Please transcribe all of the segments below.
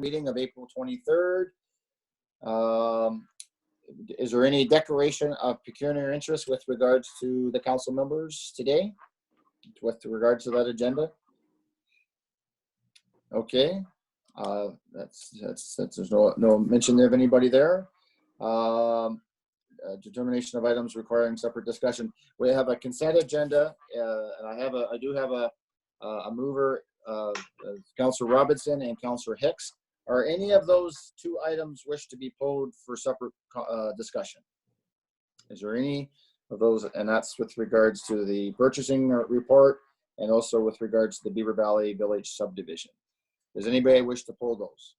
meeting of April 23rd. Is there any declaration of pecuniary interest with regards to the council members today, with regards to that agenda? Okay, there's no mention of anybody there. Determination of items requiring separate discussion. We have a consent agenda, and I do have a mover, Councillor Robinson and Councillor Hicks. Are any of those two items wish to be pulled for separate discussion? Is there any of those? And that's with regards to the purchasing report and also with regards to the Beaver Valley Village subdivision. Does anybody wish to pull those?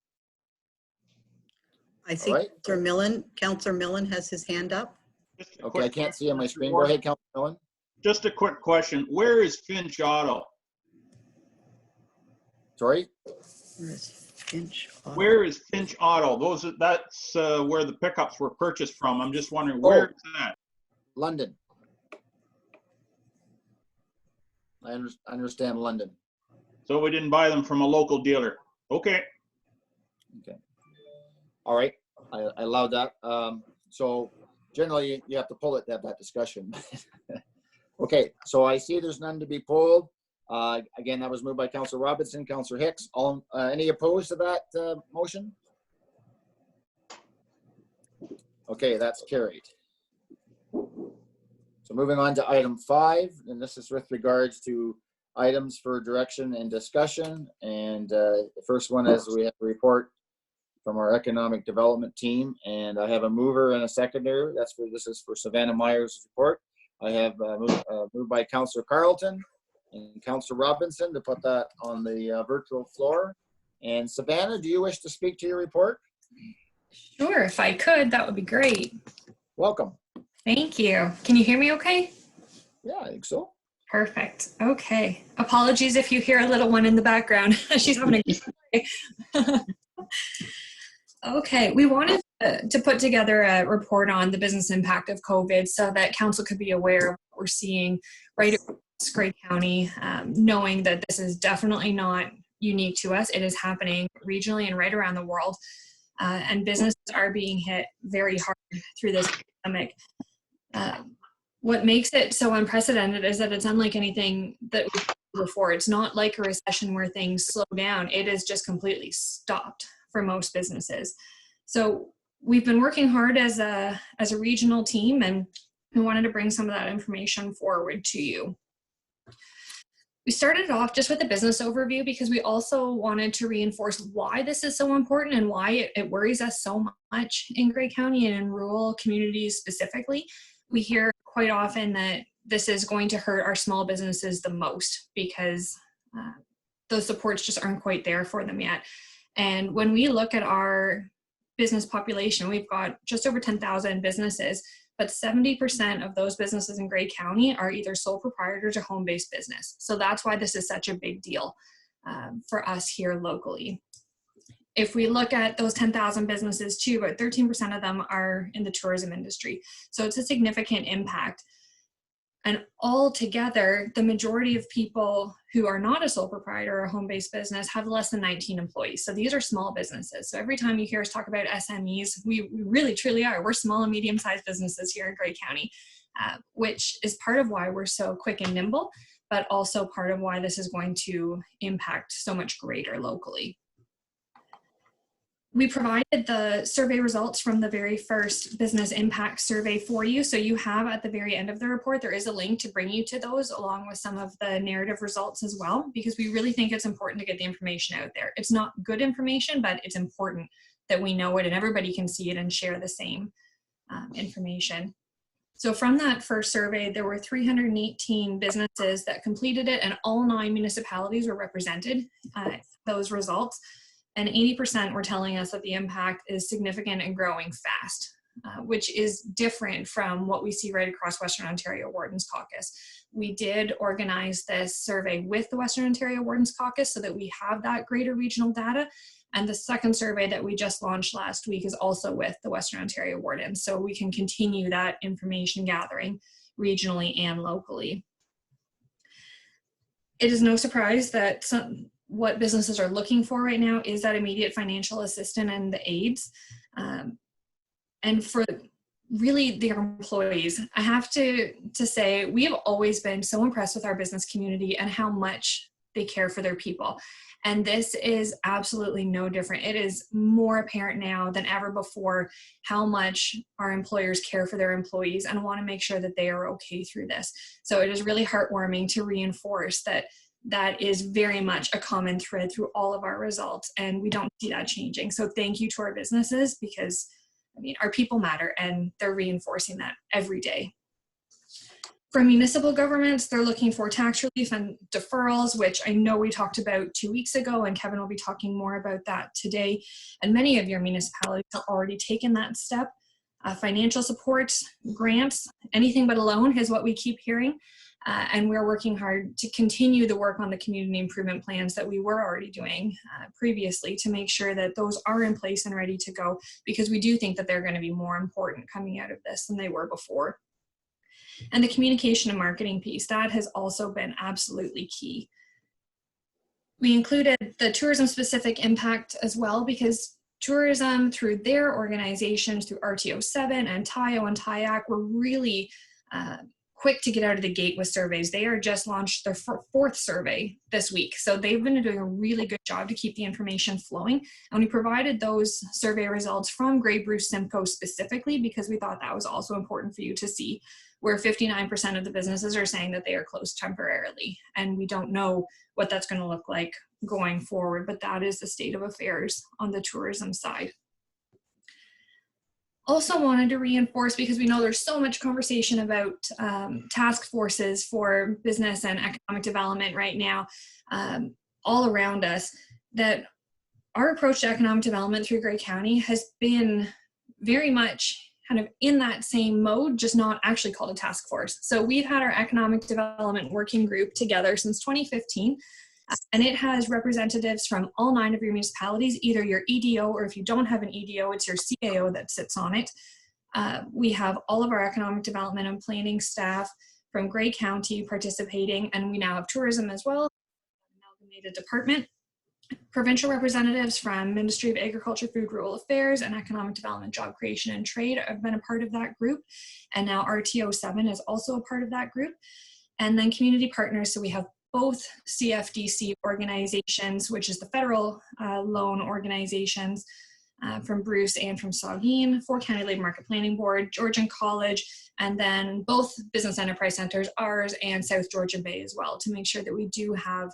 I see Councillor Millen has his hand up. Okay, I can't see on my screen. Go ahead, Councillor Millen. Just a quick question. Where is Finch Auto? Sorry? Where is Finch Auto? That's where the pickups were purchased from. I'm just wondering, where is that? London. I understand London. So we didn't buy them from a local dealer. Okay. Okay. All right. I allowed that. So generally you have to pull it to have that discussion. Okay. So I see there's none to be pulled. Again, that was moved by Councillor Robinson, Councillor Hicks. Any opposed to that motion? Okay, that's carried. So moving on to item 5, and this is with regards to items for direction and discussion. And the first one is we have a report from our economic development team, and I have a mover and a seconder. This is for Savannah Myers' report. I have moved by Councillor Carleton and Councillor Robinson to put that on the virtual floor. And Savannah, do you wish to speak to your report? Sure, if I could, that would be great. Welcome. Thank you. Can you hear me okay? Yeah, I think so. Perfect. Okay. Apologies if you hear a little one in the background. She's having a good day. Okay, we wanted to put together a report on the business impact of COVID so that council could be aware of what we're seeing right across Grey County, knowing that this is definitely not unique to us. It is happening regionally and right around the world, and businesses are being hit very hard through this pandemic. What makes it so unprecedented is that it's unlike anything that we've seen before. It's not like a recession where things slow down. It is just completely stopped for most businesses. So we've been working hard as a regional team, and we wanted to bring some of that information forward to you. We started off just with a business overview because we also wanted to reinforce why this is so important and why it worries us so much in Grey County and in rural communities specifically. We hear quite often that this is going to hurt our small businesses the most because those supports just aren't quite there for them yet. And when we look at our business population, we've got just over 10,000 businesses, but 70% of those businesses in Grey County are either sole proprietors or home-based business. So that's why this is such a big deal for us here locally. If we look at those 10,000 businesses too, about 13% of them are in the tourism industry. So it's a significant impact. And altogether, the majority of people who are not a sole proprietor or a home-based business have less than 19 employees. So these are small businesses. So every time you hear us talk about SMEs, we really, truly are. We're small and medium-sized businesses here in Grey County, which is part of why we're so quick and nimble, but also part of why this is going to impact so much greater locally. We provided the survey results from the very first business impact survey for you. So you have at the very end of the report, there is a link to bring you to those along with some of the narrative results as well, because we really think it's important to get the information out there. It's not good information, but it's important that we know it and everybody can see it and share the same information. So from that first survey, there were 318 businesses that completed it, and all 9 municipalities were represented those results. And 80% were telling us that the impact is significant and growing fast, which is different from what we see right across Western Ontario Wardens Caucus. We did organize this survey with the Western Ontario Wardens Caucus so that we have that greater regional data. And the second survey that we just launched last week is also with the Western Ontario Wardens. So we can continue that information gathering regionally and locally. It is no surprise that what businesses are looking for right now is that immediate financial assistance and the aids. And for really their employees, I have to say, we have always been so impressed with our business community and how much they care for their people. And this is absolutely no different. It is more apparent now than ever before how much our employers care for their employees and want to make sure that they are okay through this. So it is really heartwarming to reinforce that that is very much a common thread through all of our results, and we don't see that changing. So thank you to our businesses, because I mean, our people matter, and they're reinforcing that every day. For municipal governments, they're looking for tax relief and deferrals, which I know we talked about 2 weeks ago, and Kevin will be talking more about that today. And many of your municipalities have already taken that step. Financial support, grants, anything but a loan is what we keep hearing. And we're working hard to continue the work on the community improvement plans that we were already doing previously, to make sure that those are in place and ready to go, because we do think that they're going to be more important coming out of this than they were before. And the communication and marketing piece, that has also been absolutely key. We included the tourism specific impact as well, because tourism through their organizations, through RTO7 and TIO and TIAC, were really quick to get out of the gate with surveys. They are just launched their fourth survey this week. So they've been doing a really good job to keep the information flowing. And we provided those survey results from Grey Bruce Simcoe specifically, because we thought that was also important for you to see, where 59% of the businesses are saying that they are closed temporarily. And we don't know what that's going to look like going forward, but that is the state of affairs on the tourism side. Also wanted to reinforce, because we know there's so much conversation about task forces for business and economic development right now, all around us, that our approach to economic development through Grey County has been very much kind of in that same mode, just not actually called a task force. So we've had our economic development working group together since 2015. And it has representatives from all 9 of your municipalities, either your EDO, or if you don't have an EDO, it's your CAO that sits on it. We have all of our economic development and planning staff from Grey County participating, and we now have tourism as well, an amalgamated department. Provincial representatives from Ministry of Agriculture, Food, Rural Affairs, and Economic Development, Job Creation, and Trade have been a part of that group. And now RTO7 is also a part of that group. And then community partners, so we have both CFDC organizations, which is the federal loan organizations from Bruce and from Saugeen, 4 County Labor Market Planning Board, Georgian College, and then both business enterprise centers, ours and South Georgian Bay as well, to make sure that we do have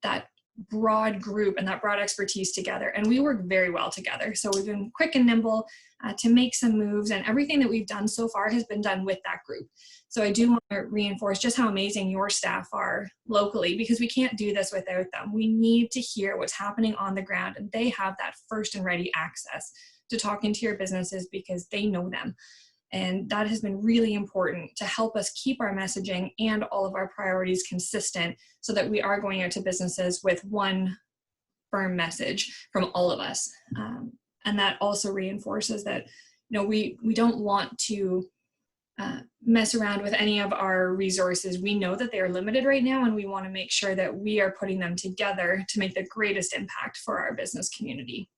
that broad group and that broad expertise together. And we work very well together. So we've been quick and nimble to make some moves, and everything that we've done so far has been done with that group. So I do want to reinforce just how amazing your staff are locally, because we can't do this without them. We need to hear what's happening on the ground, and they have that first and ready access to talking to your businesses because they know them. And that has been really important to help us keep our messaging and all of our priorities consistent, so that we are going out to businesses with one firm message from all of us. And that also reinforces that, you know, we don't want to mess around with any of our resources. We know that they are limited right now, and we want to make sure that we are putting them together to make the greatest impact for our business community.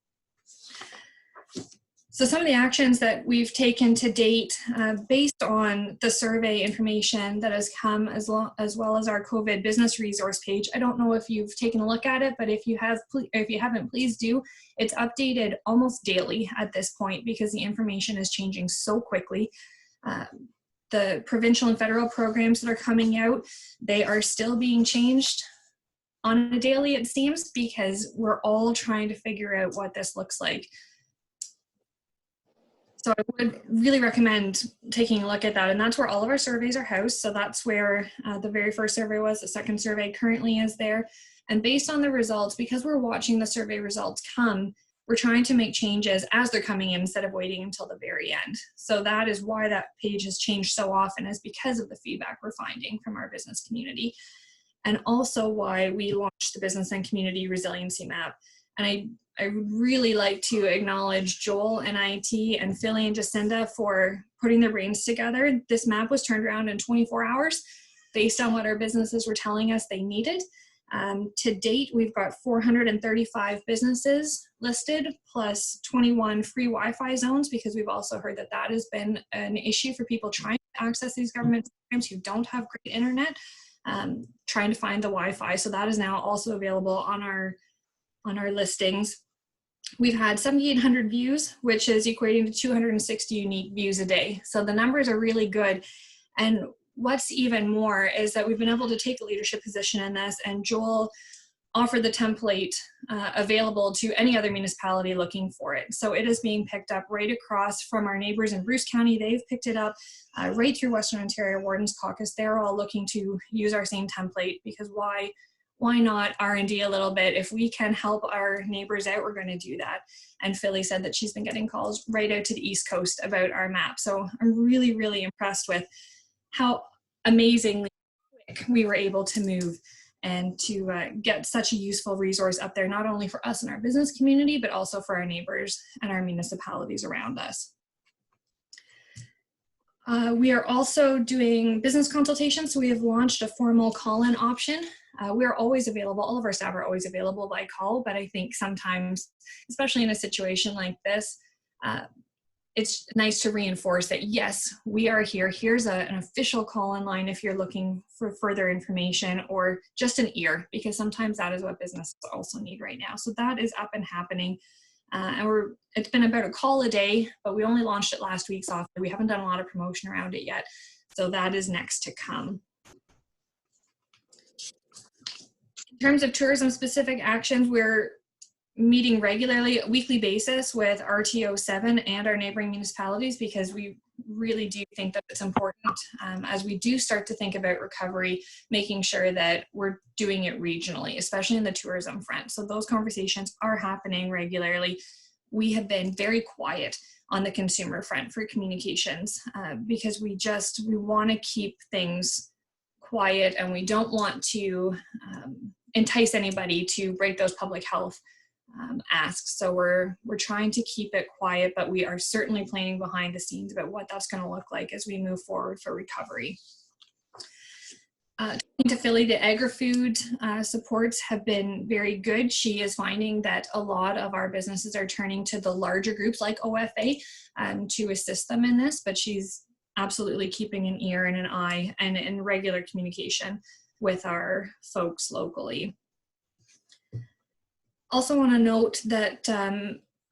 So some of the actions that we've taken to date, based on the survey information that has come, as well as our COVID business resource page. I don't know if you've taken a look at it, but if you haven't, please do. It's updated almost daily at this point, because the information is changing so quickly. The provincial and federal programs that are coming out, they are still being changed on a daily, it seems, because we're all trying to figure out what this looks like. So I would really recommend taking a look at that. And that's where all of our surveys are housed. So that's where the very first survey was. The second survey currently is there. And based on the results, because we're watching the survey results come, we're trying to make changes as they're coming in instead of waiting until the very end. So that is why that page has changed so often, is because of the feedback we're finding from our business community. And also why we launched the Business and Community Resiliency Map. And I would really like to acknowledge Joel and IT and Philly and Jacinda for putting their brains together. This map was turned around in 24 hours based on what our businesses were telling us they needed. To date, we've got 435 businesses listed, plus 21 free Wi-Fi zones, because we've also heard that that has been an issue for people trying to access these government programs who don't have great internet, trying to find the Wi-Fi. So that is now also available on our listings. We've had 7,800 views, which is equating to 260 unique views a day. So the numbers are really good. And what's even more is that we've been able to take a leadership position in this, and Joel offered the template available to any other municipality looking for it. So it is being picked up right across from our neighbors in Bruce County. They've picked it up right through Western Ontario Wardens Caucus. They're all looking to use our same template, because why not R&D a little bit? If we can help our neighbors out, we're going to do that. And Philly said that she's been getting calls right out to the East Coast about our map. So I'm really, really impressed with how amazingly quick we were able to move and to get such a useful resource up there, not only for us and our business community, but also for our neighbors and our municipalities around us. We are also doing business consultations. So we have launched a formal call-in option. We are always available. All of our staff are always available by call, but I think sometimes, especially in a situation like this, it's nice to reinforce that, yes, we are here. Here's an official call-in line if you're looking for further information, or just an ear, because sometimes that is what businesses also need right now. So that is up and happening. And it's been about a call a day, but we only launched it last week softly. We haven't done a lot of promotion around it yet. So that is next to come. In terms of tourism specific actions, we're meeting regularly, a weekly basis with RTO 7 and our neighboring municipalities, because we really do think that it's important as we do start to think about recovery, making sure that we're doing it regionally, especially in the tourism front. So those conversations are happening regularly. We have been very quiet on the consumer front for communications because we want to keep things quiet, and we don't want to entice anybody to break those public health asks. So we're trying to keep it quiet, but we are certainly planning behind the scenes about what that's going to look like as we move forward for recovery. Talking to Philly, the agri-food supports have been very good. She is finding that a lot of our businesses are turning to the larger groups like OFA to assist them in this, but she's absolutely keeping an ear and an eye and in regular communication with our folks locally. Also want to note that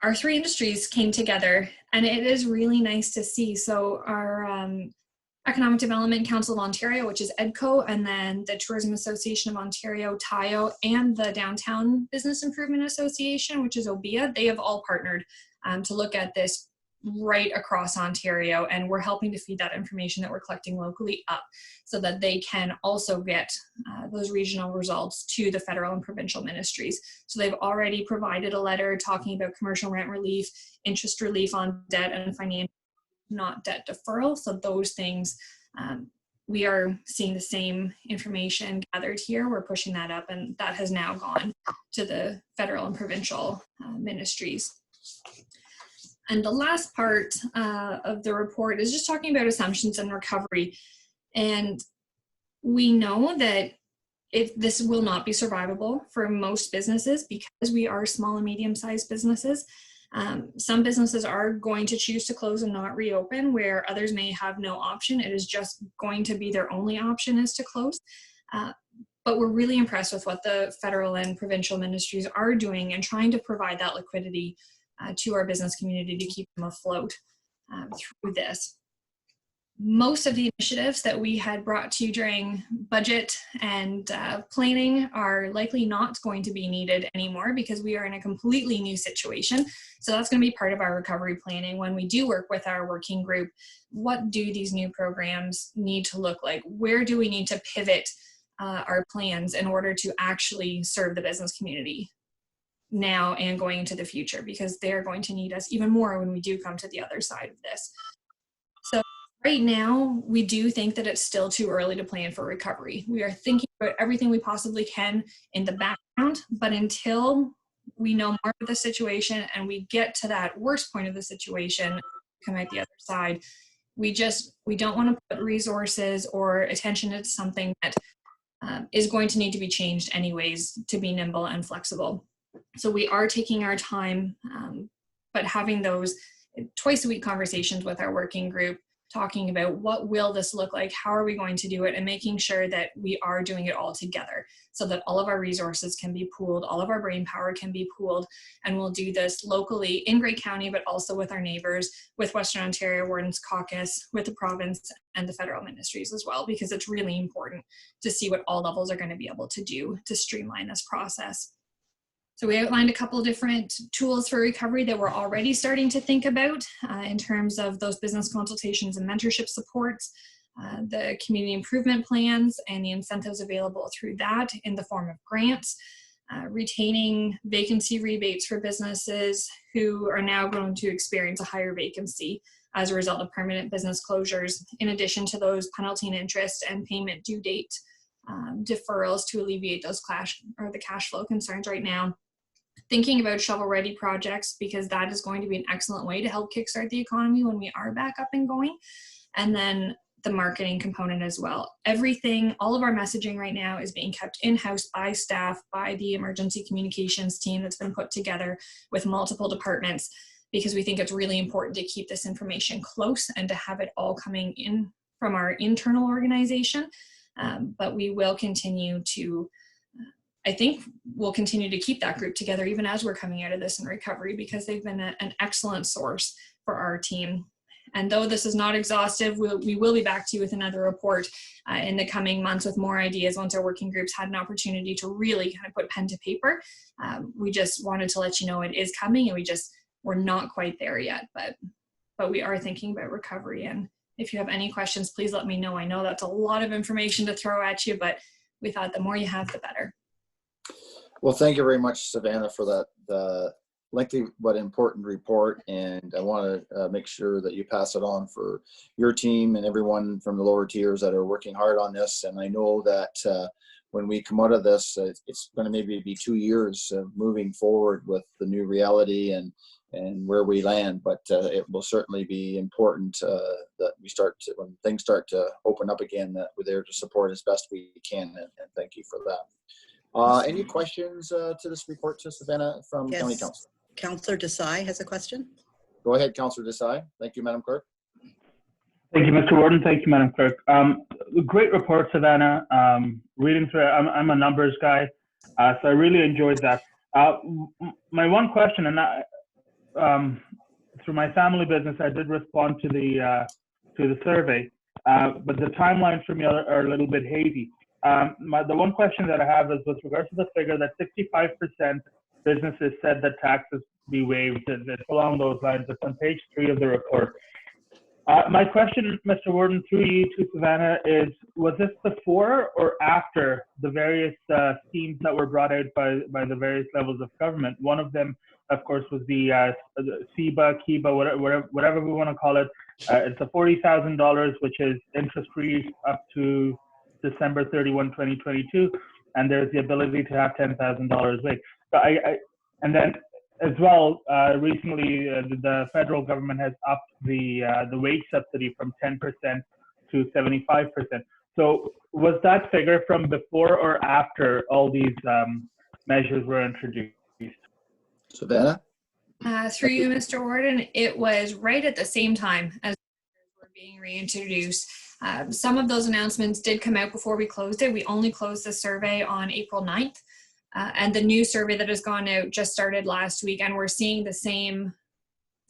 our three industries came together, and it is really nice to see. So our Economic Development Council of Ontario, which is EDCO, and then the Tourism Association of Ontario, TIO, and the Downtown Business Improvement Association, which is OBIA, they have all partnered to look at this right across Ontario, and we're helping to feed that information that we're collecting locally up so that they can also get those regional results to the federal and provincial ministries. So they've already provided a letter talking about commercial rent relief, interest relief on debt, and financial, not debt deferral. So those things, we are seeing the same information gathered here. We're pushing that up, and that has now gone to the federal and provincial ministries. And the last part of the report is just talking about assumptions and recovery. And we know that this will not be survivable for most businesses because we are small and medium-sized businesses. Some businesses are going to choose to close and not reopen, where others may have no option. It is just going to be their only option is to close. But we're really impressed with what the federal and provincial ministries are doing and trying to provide that liquidity to our business community to keep them afloat through this. Most of the initiatives that we had brought to you during budget and planning are likely not going to be needed anymore because we are in a completely new situation. So that's going to be part of our recovery planning when we do work with our working group. What do these new programs need to look like? Where do we need to pivot our plans in order to actually serve the business community now and going into the future, because they're going to need us even more when we do come to the other side of this. So right now, we do think that it's still too early to plan for recovery. We are thinking about everything we possibly can in the background, but until we know more of the situation and we get to that worst point of the situation, come out the other side, we don't want to put resources or attention into something that is going to need to be changed anyways to be nimble and flexible. So we are taking our time, but having those twice a week conversations with our working group, talking about what will this look like, how are we going to do it, and making sure that we are doing it all together so that all of our resources can be pooled, all of our brain power can be pooled, and we'll do this locally in Grey County, but also with our neighbors, with Western Ontario Wardens Caucus, with the province and the federal ministries as well, because it's really important to see what all levels are going to be able to do to streamline this process. So we outlined a couple different tools for recovery that we're already starting to think about in terms of those business consultations and mentorship supports, the community improvement plans and the incentives available through that in the form of grants, retaining vacancy rebates for businesses who are now going to experience a higher vacancy as a result of permanent business closures, in addition to those penalty and interest and payment due date deferrals to alleviate those the cash flow concerns right now. Thinking about shovel-ready projects, because that is going to be an excellent way to help kickstart the economy when we are back up and going. And then the marketing component as well. Everything, all of our messaging right now is being kept in-house by staff, by the emergency communications team that's been put together with multiple departments, because we think it's really important to keep this information close and to have it all coming in from our internal organization. But we will continue to I think we'll continue to keep that group together even as we're coming out of this in recovery, because they've been an excellent source for our team. And though this is not exhaustive, we will be back to you with another report in the coming months with more ideas once our working groups had an opportunity to really kind of put pen to paper. We just wanted to let you know it is coming, and we're not quite there yet, but we are thinking about recovery. And if you have any questions, please let me know. I know that's a lot of information to throw at you, but we thought the more you have, the better. Well, thank you very much, Savannah, for that lengthy but important report. And I want to make sure that you pass it on for your team and everyone from the lower tiers that are working hard on this. And I know that when we come out of this, it's going to maybe be 2 years of moving forward with the new reality and where we land. But it will certainly be important that we start to, when things start to open up again, that we're there to support as best we can. And thank you for that. Any questions to this report to Savannah from Yes. County Council? Councillor Desai has a question. Go ahead, Councillor Desai. Thank you, Madam Clerk. Thank you, Mr. Warden. Thank you, Madam Clerk. Great report, Savannah. Reading through it, I'm a numbers guy, so I really enjoyed that. My one question, and through my family business, I did respond to the survey, but the timelines for me are a little bit hazy. The one question that I have is with regards to the figure that 65% businesses said that taxes be waived. It's along those lines. It's on page 3 of the report. My question, Mr. Warden, through you to Savannah, is was this before or after the various schemes that were brought out by the various levels of government? One of them, of course, was the CEBA, KEBA, whatever we want to call it. It's a $40,000, which is interest-free up to December 31, 2022, and there's the ability to have $10,000 waived. So and then as well, recently the federal government has upped the wage subsidy from 10% to 75%. So was that figure from before or after all these measures were introduced? Savannah? Through you, Mr. Warden, it was right at the same time as were being reintroduced. Some of those announcements did come out before we closed it. We only closed the survey on April 9th. And the new survey that has gone out just started last week, and we're seeing the same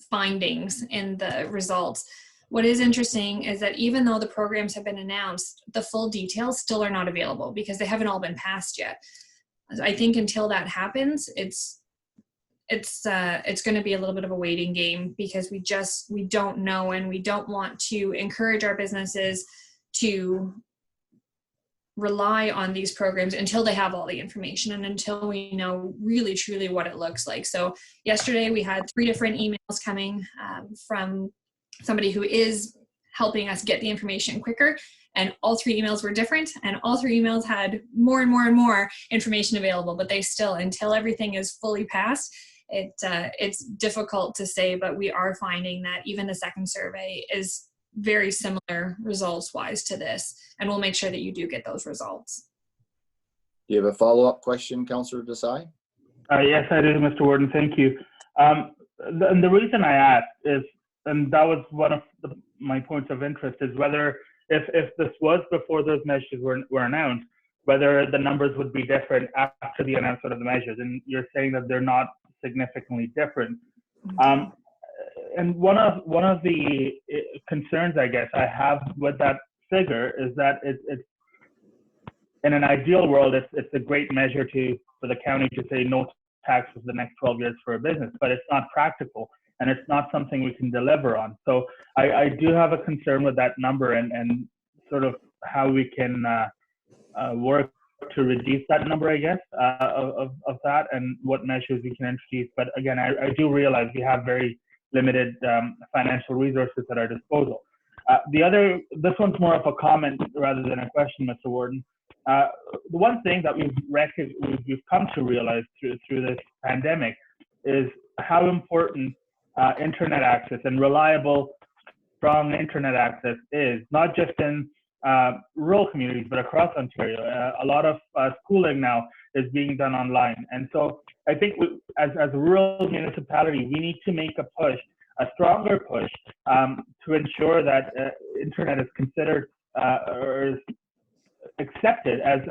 findings in the results. What is interesting is that even though the programs have been announced, the full details still are not available because they haven't all been passed yet. I think until that happens, it's going to be a little bit of a waiting game because we don't know, and we don't want to encourage our businesses to rely on these programs until they have all the information and until we know really truly what it looks like. So yesterday we had 3 different emails coming from somebody who is helping us get the information quicker, and all 3 emails were different, and all 3 emails had more and more and more information available, but they still, until everything is fully passed, it's difficult to say. But we are finding that even the second survey is very similar results wise to this, and we'll make sure that you do get those results. you have a follow-up question, Councillor Desai? Yes, I do, Mr. Warden. Thank you. And the reason I asked is, and that was one of my points of interest, is whether if this was before those measures were announced, whether the numbers would be different after the announcement of the measures. And you're saying that they're not significantly different. And one of the concerns, I guess, I have with that figure is that it's in an ideal world, it's a great measure for the county to say no tax for the next 12 years for a business, but it's not practical and it's not something we can deliver on. So I do have a concern with that number and sort of how we can work to reduce that number, I guess, of that and what measures we can introduce. But again, I do realize we have very limited financial resources at our disposal. This one's more of a comment rather than a question, Mr. Warden. The one thing that we've come to realize through this pandemic is how important internet access and reliable, strong internet access is, not just in rural communities, but across Ontario. A lot of schooling now is being done online. And so I think as a rural municipality, we need to make a stronger push to ensure that internet is considered or is accepted as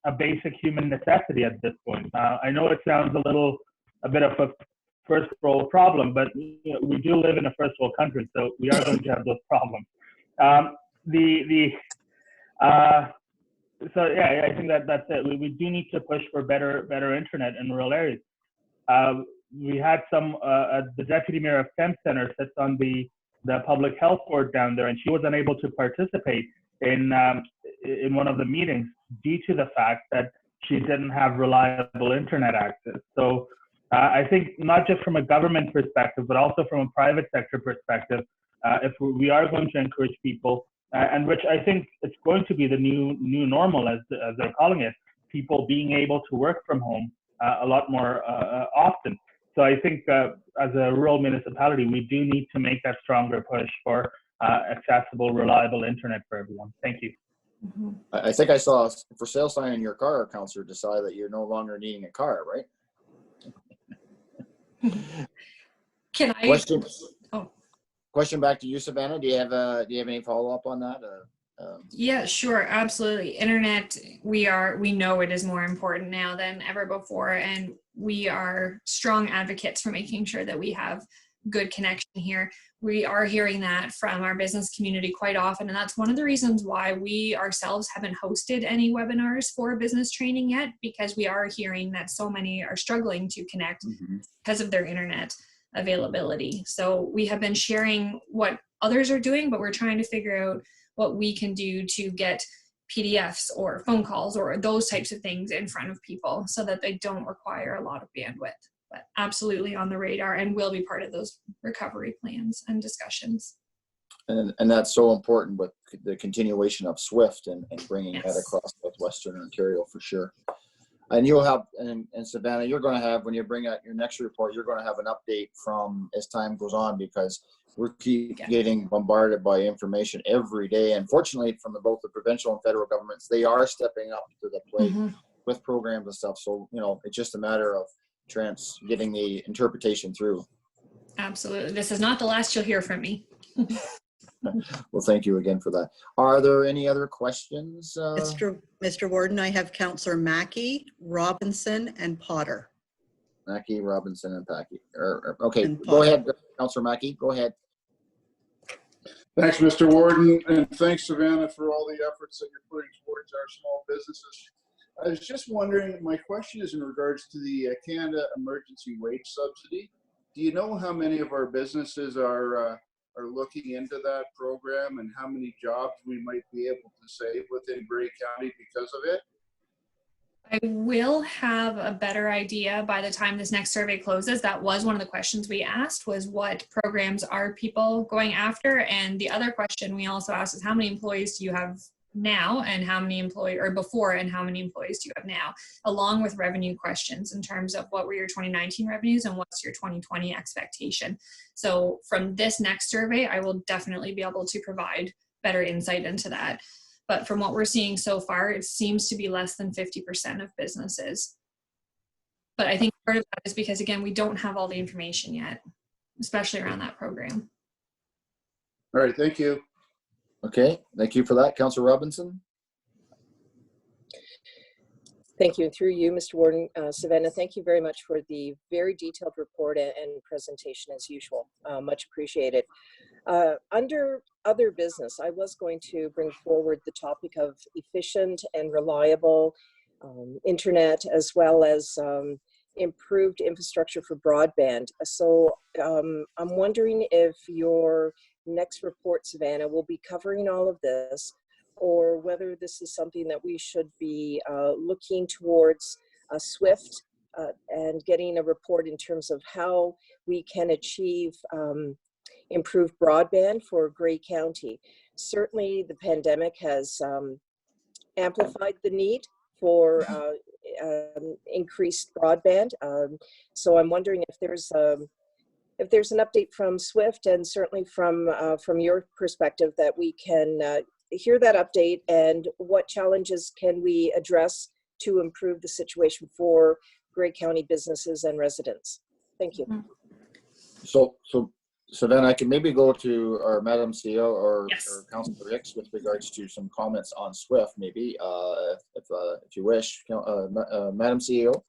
a basic human necessity at this point. I know it sounds a bit of a first world problem, but we do live in a first world country, so we are going to have those problems. So yeah, I think that's it. We do need to push for better internet in rural areas. We had the deputy mayor of Kemp Center sits on the public health board down there, and she was unable to participate in one of the meetings due to the fact that she didn't have reliable internet access. So I think not just from a government perspective, but also from a private sector perspective, if we are going to encourage people, and which I think it's going to be the new normal, as they're calling it, people being able to work from home a lot more often. So I think as a rural municipality, we do need to make that stronger push for accessible, reliable internet for everyone. Thank you. I think I saw a for sale sign in your car, Councillor Desai, that you're no longer needing a car, right? Can I? Question back to you, Savannah. Do you have any follow up on that? Yeah, sure, absolutely. Internet, we know it is more important now than ever before, and we are strong advocates for making sure that we have good connection here. We are hearing that from our business community quite often, and that's one of the reasons why we ourselves haven't hosted any webinars for business training yet, because we are hearing that so many are struggling to connect because of their internet availability. So we have been sharing what others are doing, but we're trying to figure out what we can do to get PDFs or phone calls or those types of things in front of people so that they don't require a lot of bandwidth. But absolutely on the radar and will be part of those recovery plans and discussions. And that's so important with the continuation of SWIFT and bringing that across Western Ontario for sure. And you'll have, and Savannah, you're going to have, when you bring out your next report, you're going to have an update from as time goes on, because we're getting bombarded by information every day. And fortunately, from both the provincial and federal governments, they are stepping up to the plate with programs and stuff. So, it's just a matter of getting the interpretation through. Absolutely. This is not the last you'll hear from me. Well, thank you again for that. Are there any other questions? Mr. Warden, I have Councillor Mackey, Robinson, and Potter. Mackey, Robinson, and Packy. Okay, go ahead, Councillor Mackey. Go ahead. Thanks, Mr. Warden, and thanks, Savannah, for all the efforts that you're putting towards our small businesses. I was just wondering, my question is in regards to the Canada Emergency Wage Subsidy. Do you know how many of our businesses are looking into that program, and how many jobs we might be able to save within Grey County because of it? I will have a better idea by the time this next survey closes. That was one of the questions we asked, was what programs are people going after? And the other question we also asked is how many employees do you have now, and how many before, and how many employees do you have now, along with revenue questions in terms of what were your 2019 revenues and what's your 2020 expectation. So from this next survey, I will definitely be able to provide better insight into that. But from what we're seeing so far, it seems to be less than 50% of businesses. But I think part of that is because, again, we don't have all the information yet, especially around that program. All right, thank you. Okay, thank you for that. Councillor Robinson? Thank you. Through you, Mr. Warden, Savannah, thank you very much for the very detailed report and presentation as usual. Much appreciated. Under other business, I was going to bring forward the topic of efficient and reliable internet, as well as improved infrastructure for broadband. So I'm wondering if your next report, Savannah, will be covering all of this, or whether this is something that we should be looking towards SWIFT and getting a report in terms of how we can achieve improved broadband for Grey County. Certainly the pandemic has amplified the need for increased broadband. So I'm wondering if there's an update from SWIFT, and certainly from your perspective, that we can hear that update, and what challenges can we address to improve the situation for Grey County businesses and residents. Thank you. So then I can maybe go to our Madam CEO or, Yes. or Councillor Hicks with regards to some comments on SWIFT, maybe, if you wish. Madam CEO.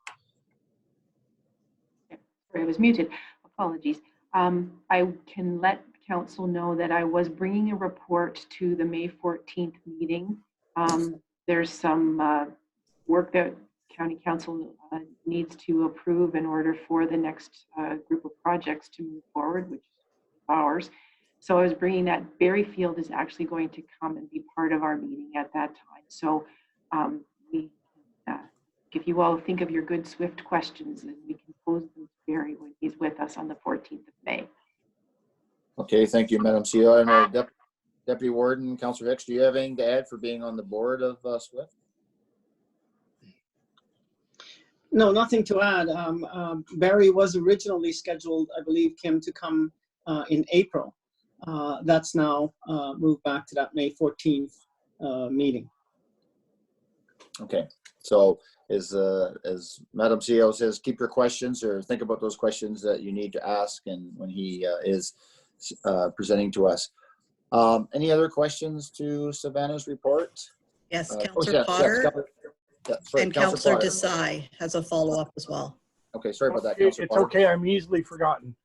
Sorry, I was muted. Apologies. I can let Council know that I was bringing a report to the May 14th meeting. There's some work that County Council needs to approve in order for the next group of projects to move forward, which is ours. So I was bringing that. Berryfield is actually going to come and be part of our meeting at that time. So if you all think of your good SWIFT questions, then we can pose them to Barry when he's with us on the 14th of May. Okay, thank you, Madam CEO. And Deputy Warden, Councillor Hicks, do you have anything to add for being on the board of SWIFT? No, nothing to add. Barry was originally scheduled, I believe, Kim, to come in April. That's now moved back to that May 14th meeting. Okay, so as Madam CEO says, keep your questions or think about those questions that you need to ask, and when he is presenting to us. Any other questions to Savannah's report? Yes, Councillor Potter and Councillor Desai has a follow-up as well. Okay, sorry about that, It's Councillor Potter. okay, I'm easily forgotten.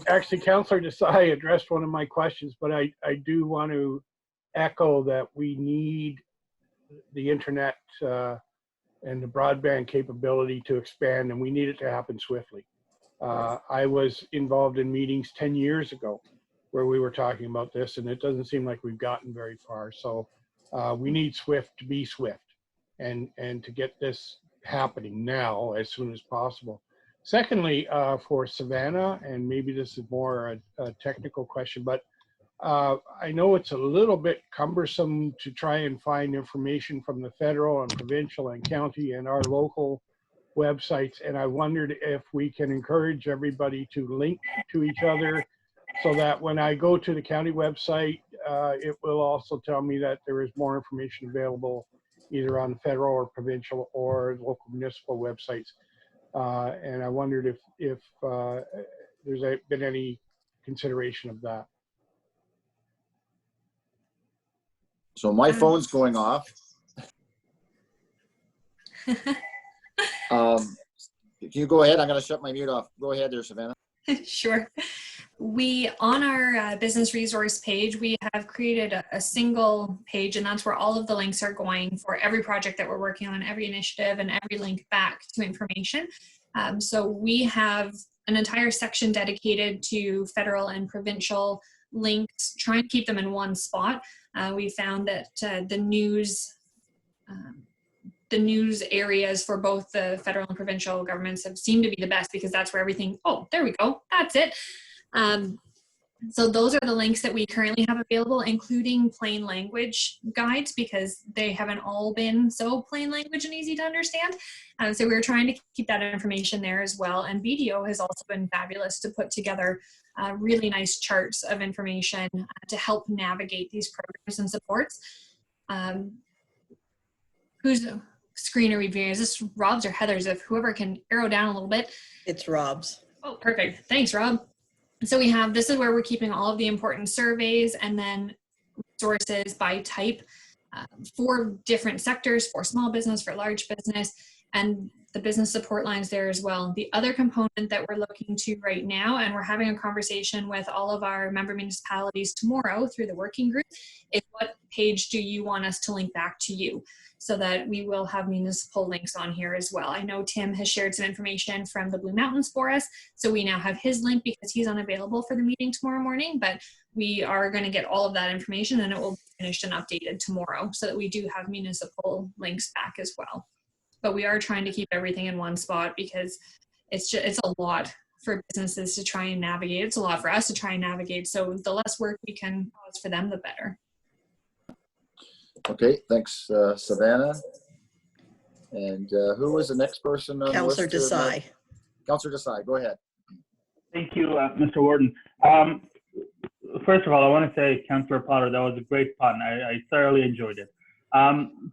Actually, Councillor Desai addressed one of my questions, but I do want to echo that we need the internet and the broadband capability to expand, and we need it to happen swiftly. I was involved in meetings 10 years ago where we were talking about this, and it doesn't seem like we've gotten very far. So we need SWIFT to be swift and to get this happening now as soon as possible. Secondly, for Savannah, and maybe this is more a technical question, but I know it's a little bit cumbersome to try and find information from the federal and provincial and county and our local websites, and I wondered if we can encourage everybody to link to each other so that when I go to the county website, it will also tell me that there is more information available either on the federal or provincial or local municipal websites. And I wondered if there's been any consideration of that. So my phone's going off. If you go ahead, I'm going to shut my mute off. Go ahead there, Savannah. Sure. We, on our business resource page, we have created a single page, and that's where all of the links are going for every project that we're working on, every initiative, and every link back to information. So we have an entire section dedicated to federal and provincial links, trying to keep them in one spot. We found that the news areas for both the federal and provincial governments have seemed to be the best, because that's where everything, oh, there we go, that's it. So those are the links that we currently have available, including plain language guides, because they haven't all been so plain language and easy to understand. So we're trying to keep that information there as well. And BDO has also been fabulous to put together really nice charts of information to help navigate these programs and supports. Whose screen are we viewing? Is this Rob's or Heather's? If whoever can arrow down a little bit. It's Rob's. Oh, perfect. Thanks, Rob. So we have, this is where we're keeping all of the important surveys and then resources by type for different sectors, for small business, for large business, and the business support lines there as well. The other component that we're looking to right now, and we're having a conversation with all of our member municipalities tomorrow through the working group, is what page do you want us to link back to you? So that we will have municipal links on here as well. I know Tim has shared some information from the Blue Mountains for us, so we now have his link because he's unavailable for the meeting tomorrow morning, but we are going to get all of that information and it will be finished and updated tomorrow so that we do have municipal links back as well. But we are trying to keep everything in one spot because it's a lot for businesses to try and navigate. It's a lot for us to try and navigate. So the less work we can cause for them, the better. Okay, thanks, Savannah. And who was the next person on Councillor the list? Desai. Councillor Desai, go ahead. Thank you, Mr. Warden. First of all, I want to say, Councillor Potter, that was a great pun. I thoroughly enjoyed it.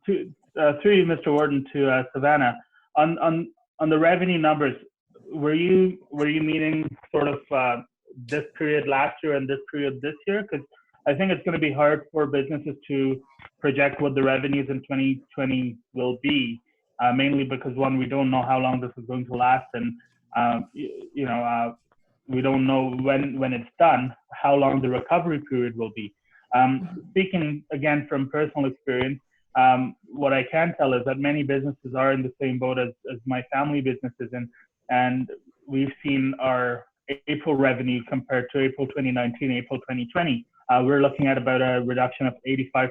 Through you, Mr. Warden, to Savannah, on the revenue numbers, were you meaning sort of this period last year and this period this year? Because I think it's going to be hard for businesses to project what the revenues in 2020 will be, mainly because, one, we don't know how long this is going to last, and we don't know when it's done, how long the recovery period will be. Speaking again from personal experience, what I can tell is that many businesses are in the same boat as my family businesses, and we've seen our April revenue compared to April 2019, April 2020. We're looking at about a reduction of 85%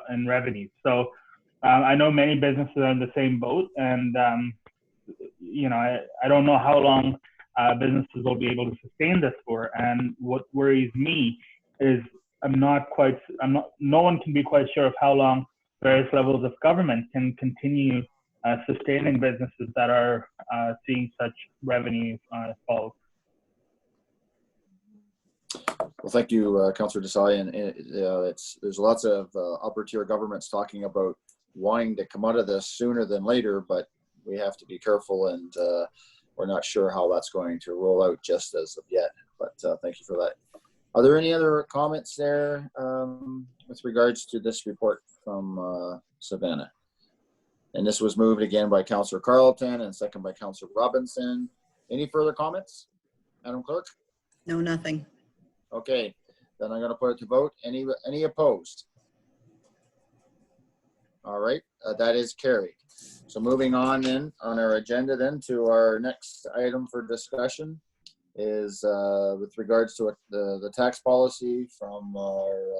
in revenue. So I know many businesses are in the same boat, and I don't know how long businesses will be able to sustain this for. And what worries me is no one can be quite sure of how long various levels of government can continue sustaining businesses that are seeing such revenue fall. Well, thank you, Councillor Desai. And there's lots of upper tier governments talking about wanting to come out of this sooner than later, but we have to be careful, and we're not sure how that's going to roll out just as of yet. But thank you for that. Are there any other comments there with regards to this report from Savannah? And this was moved again by Councillor Carleton and second by Councillor Robinson. Any further comments, Madam Clerk? No, nothing. Okay, then I'm going to put it to vote. Any opposed? All right, that is carried. So moving on then on our agenda then to our next item for discussion is with regards to the tax policy from our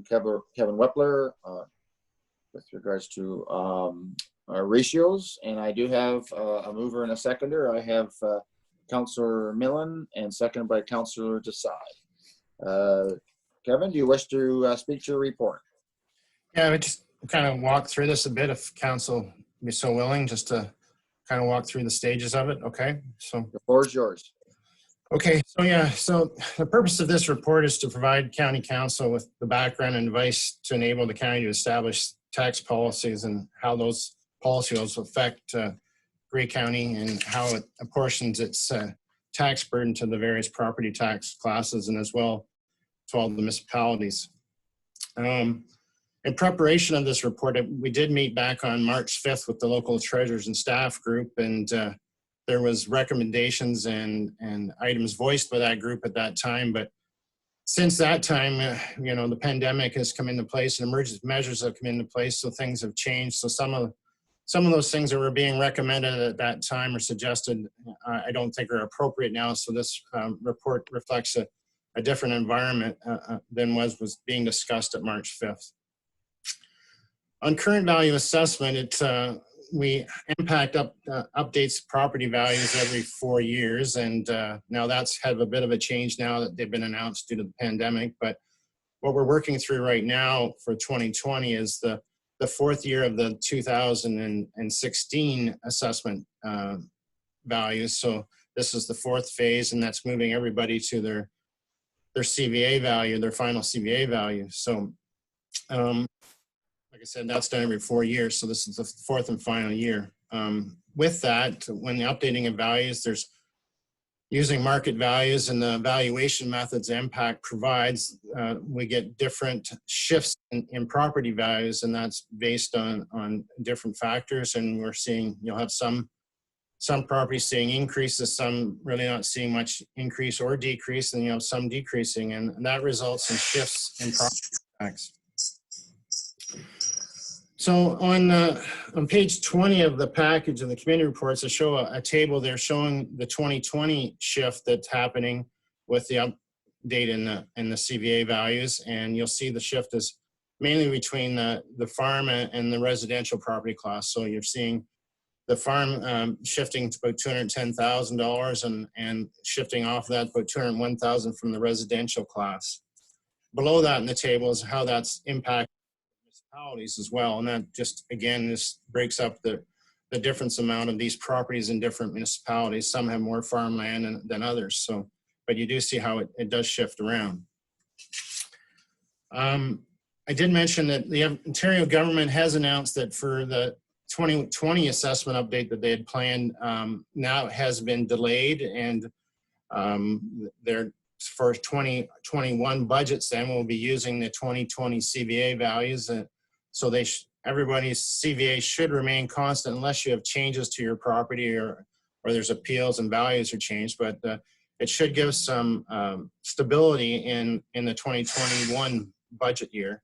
Kevin Wepler with regards to our ratios. And I do have a mover and a seconder. I have Councillor Millen and seconded by Councillor Desai. Kevin, do you wish to speak to your report? Yeah, I just kind of walk through this a bit if council be so willing, just to kind of walk through the stages of it. Okay, so the floor is yours. Okay, so yeah, so the purpose of this report is to provide county council with the background and advice to enable the county to establish tax policies and how those policies will affect Grey County and how it apportions its tax burden to the various property tax classes and as well to all the municipalities. In preparation of this report, we did meet back on March 5th with the local treasurers and staff group, and there was recommendations and items voiced by that group at that time. But since that time, the pandemic has come into place and emergency measures have come into place, so things have changed. So some of those things that were being recommended at that time or suggested, I don't think are appropriate now. So this report reflects a different environment than was being discussed at March 5th. On current value assessment, we impact updates property values every 4 years, and now that's had a bit of a change now that they've been announced due to the pandemic. But what we're working through right now for 2020 is the fourth year of the 2016 assessment values. So this is the fourth phase, and that's moving everybody to their CVA value, their final CVA value. So like I said, that's done every 4 years. So this is the fourth and final year. With that, when the updating of values, there's using market values and the valuation methods impact provides, we get different shifts in property values, and that's based on different factors. And we're seeing, you'll have some properties seeing increases, some really not seeing much increase or decrease, and you have some decreasing, and that results in shifts in property tax. So on page 20 of the package of the committee reports, I show a table there showing the 2020 shift that's happening with the update in the CVA values, and you'll see the shift is mainly between the farm and the residential property class. So you're seeing the farm shifting to about $210,000 and shifting off that about $201,000 from the residential class. Below that in the table is how that's impacted municipalities as well, and that just again this breaks up the difference amount of these properties in different municipalities. Some have more farmland than others, so but you do see how it does shift around. I did mention that the Ontario government has announced that for the 2020 assessment update that they had planned now has been delayed, and their for 2021 budgets then will be using the 2020 CVA values. So everybody's CVA should remain constant unless you have changes to your property or there's appeals and values are changed, but it should give some stability in the 2021 budget year.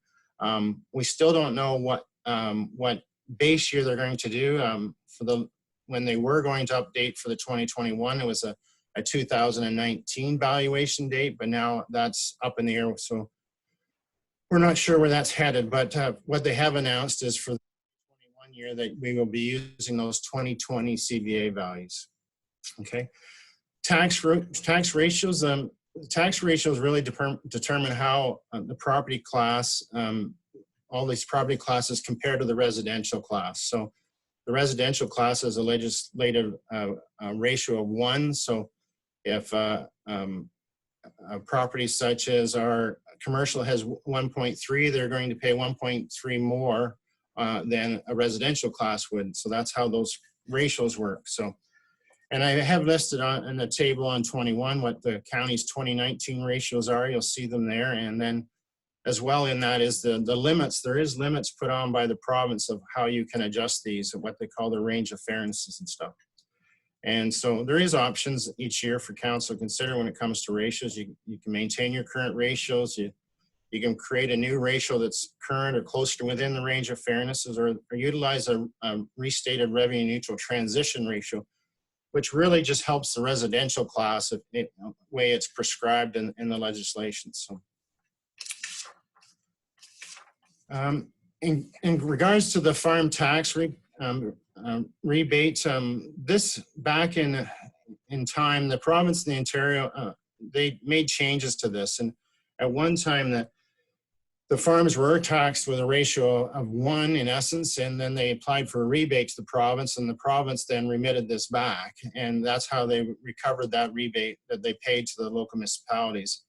We still don't know what base year they're going to do. When they were going to update for the 2021, it was a 2019 valuation date, but now that's up in the air. So we're not sure where that's headed, but what they have announced is for the 2021 year that we will be using those 2020 CVA values. Okay. Tax ratios. Tax ratios really determine how the property class, all these property classes compare to the residential class. So the residential class has a legislative ratio of 1. So if a property such as our commercial has 1.3, they're going to pay 1.3 more than a residential class would. So that's how those ratios work. So, and I have listed in the table on 21 what the county's 2019 ratios are. You'll see them there. And then as well in that is the limits. There is limits put on by the province of how you can adjust these, what they call the range of fairnesses and stuff. And so there is options each year for council to consider when it comes to ratios. You can maintain your current ratios. You can create a new ratio that's current or close to within the range of fairnesses, or utilize a restated revenue neutral transition ratio, which really just helps the residential class the way it's prescribed in the legislation. So in regards to the farm tax rebate, this back in time, the province and the Ontario, they made changes to this. And at one time the farms were taxed with a ratio of 1 in essence, and then they applied for a rebate to the province, and the province then remitted this back. And that's how they recovered that rebate that they paid to the local municipalities.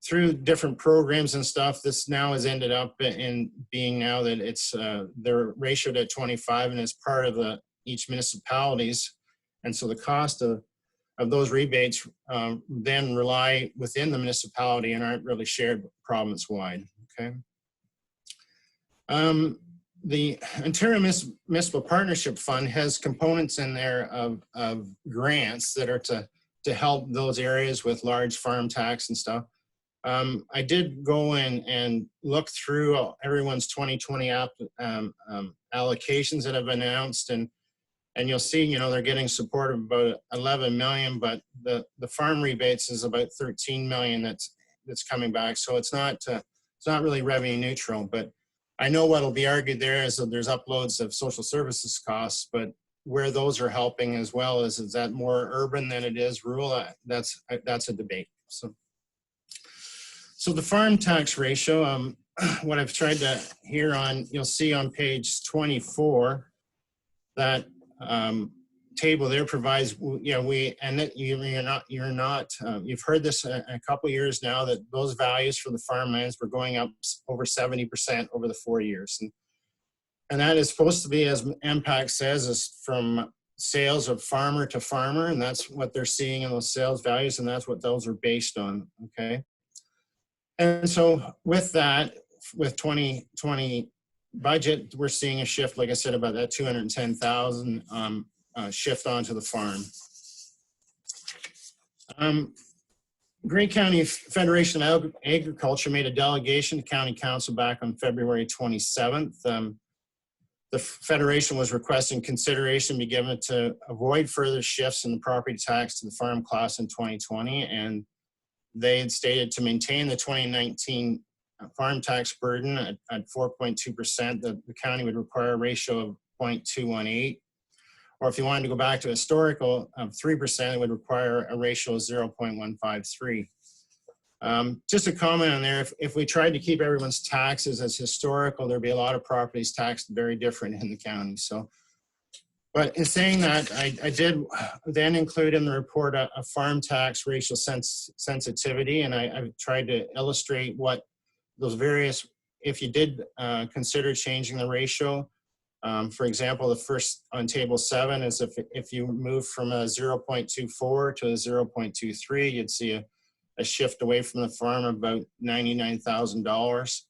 Through different programs and stuff, this now has ended up in being now that it's they're ratioed at 25 and is part of each municipalities. And so the cost of those rebates then rely within the municipality and aren't really shared province-wide. Okay. The Ontario Municipal Partnership Fund has components in there of grants that are to help those areas with large farm tax and stuff. I did go in and look through everyone's 2020 allocations that have been announced, and you'll see, they're getting support of about 11 million, but the farm rebates is about 13 million that's coming back. So it's not really revenue neutral, but I know what'll be argued there is that there's uploads of social services costs, but where those are helping as well is that more urban than it is rural? That's a debate. So the farm tax ratio, what I've tried to here on, you'll see on page 24, that table there provides, you're not, you've heard this a couple of years now that those values for the farmlands were going up over 70% over the 4 years. And that is supposed to be, as MPAC says, is from sales of farmer to farmer, and that's what they're seeing in those sales values, and that's what those are based on, okay? And so with that, with 2020 budget, we're seeing a shift, like I said, about that 210,000 shift onto the farm. Grey County Federation of Agriculture made a delegation to County Council back on February 27th. The Federation was requesting consideration be given to avoid further shifts in the property tax to the farm class in 2020, and they had stated to maintain the 2019 farm tax burden at 4.2%, that the county would require a ratio of 0.218. Or if you wanted to go back to historical of 3%, it would require a ratio of 0.153. Just a comment on there, if we tried to keep everyone's taxes as historical, there'd be a lot of properties taxed very different in the county. So, but in saying that, I did then include in the report a farm tax racial sensitivity, and I've tried to illustrate what those various, if you did consider changing the ratio. For example, the first on table 7 is if you move from a 0.24 to a 0.23, you'd see a shift away from the farm of about $99,000.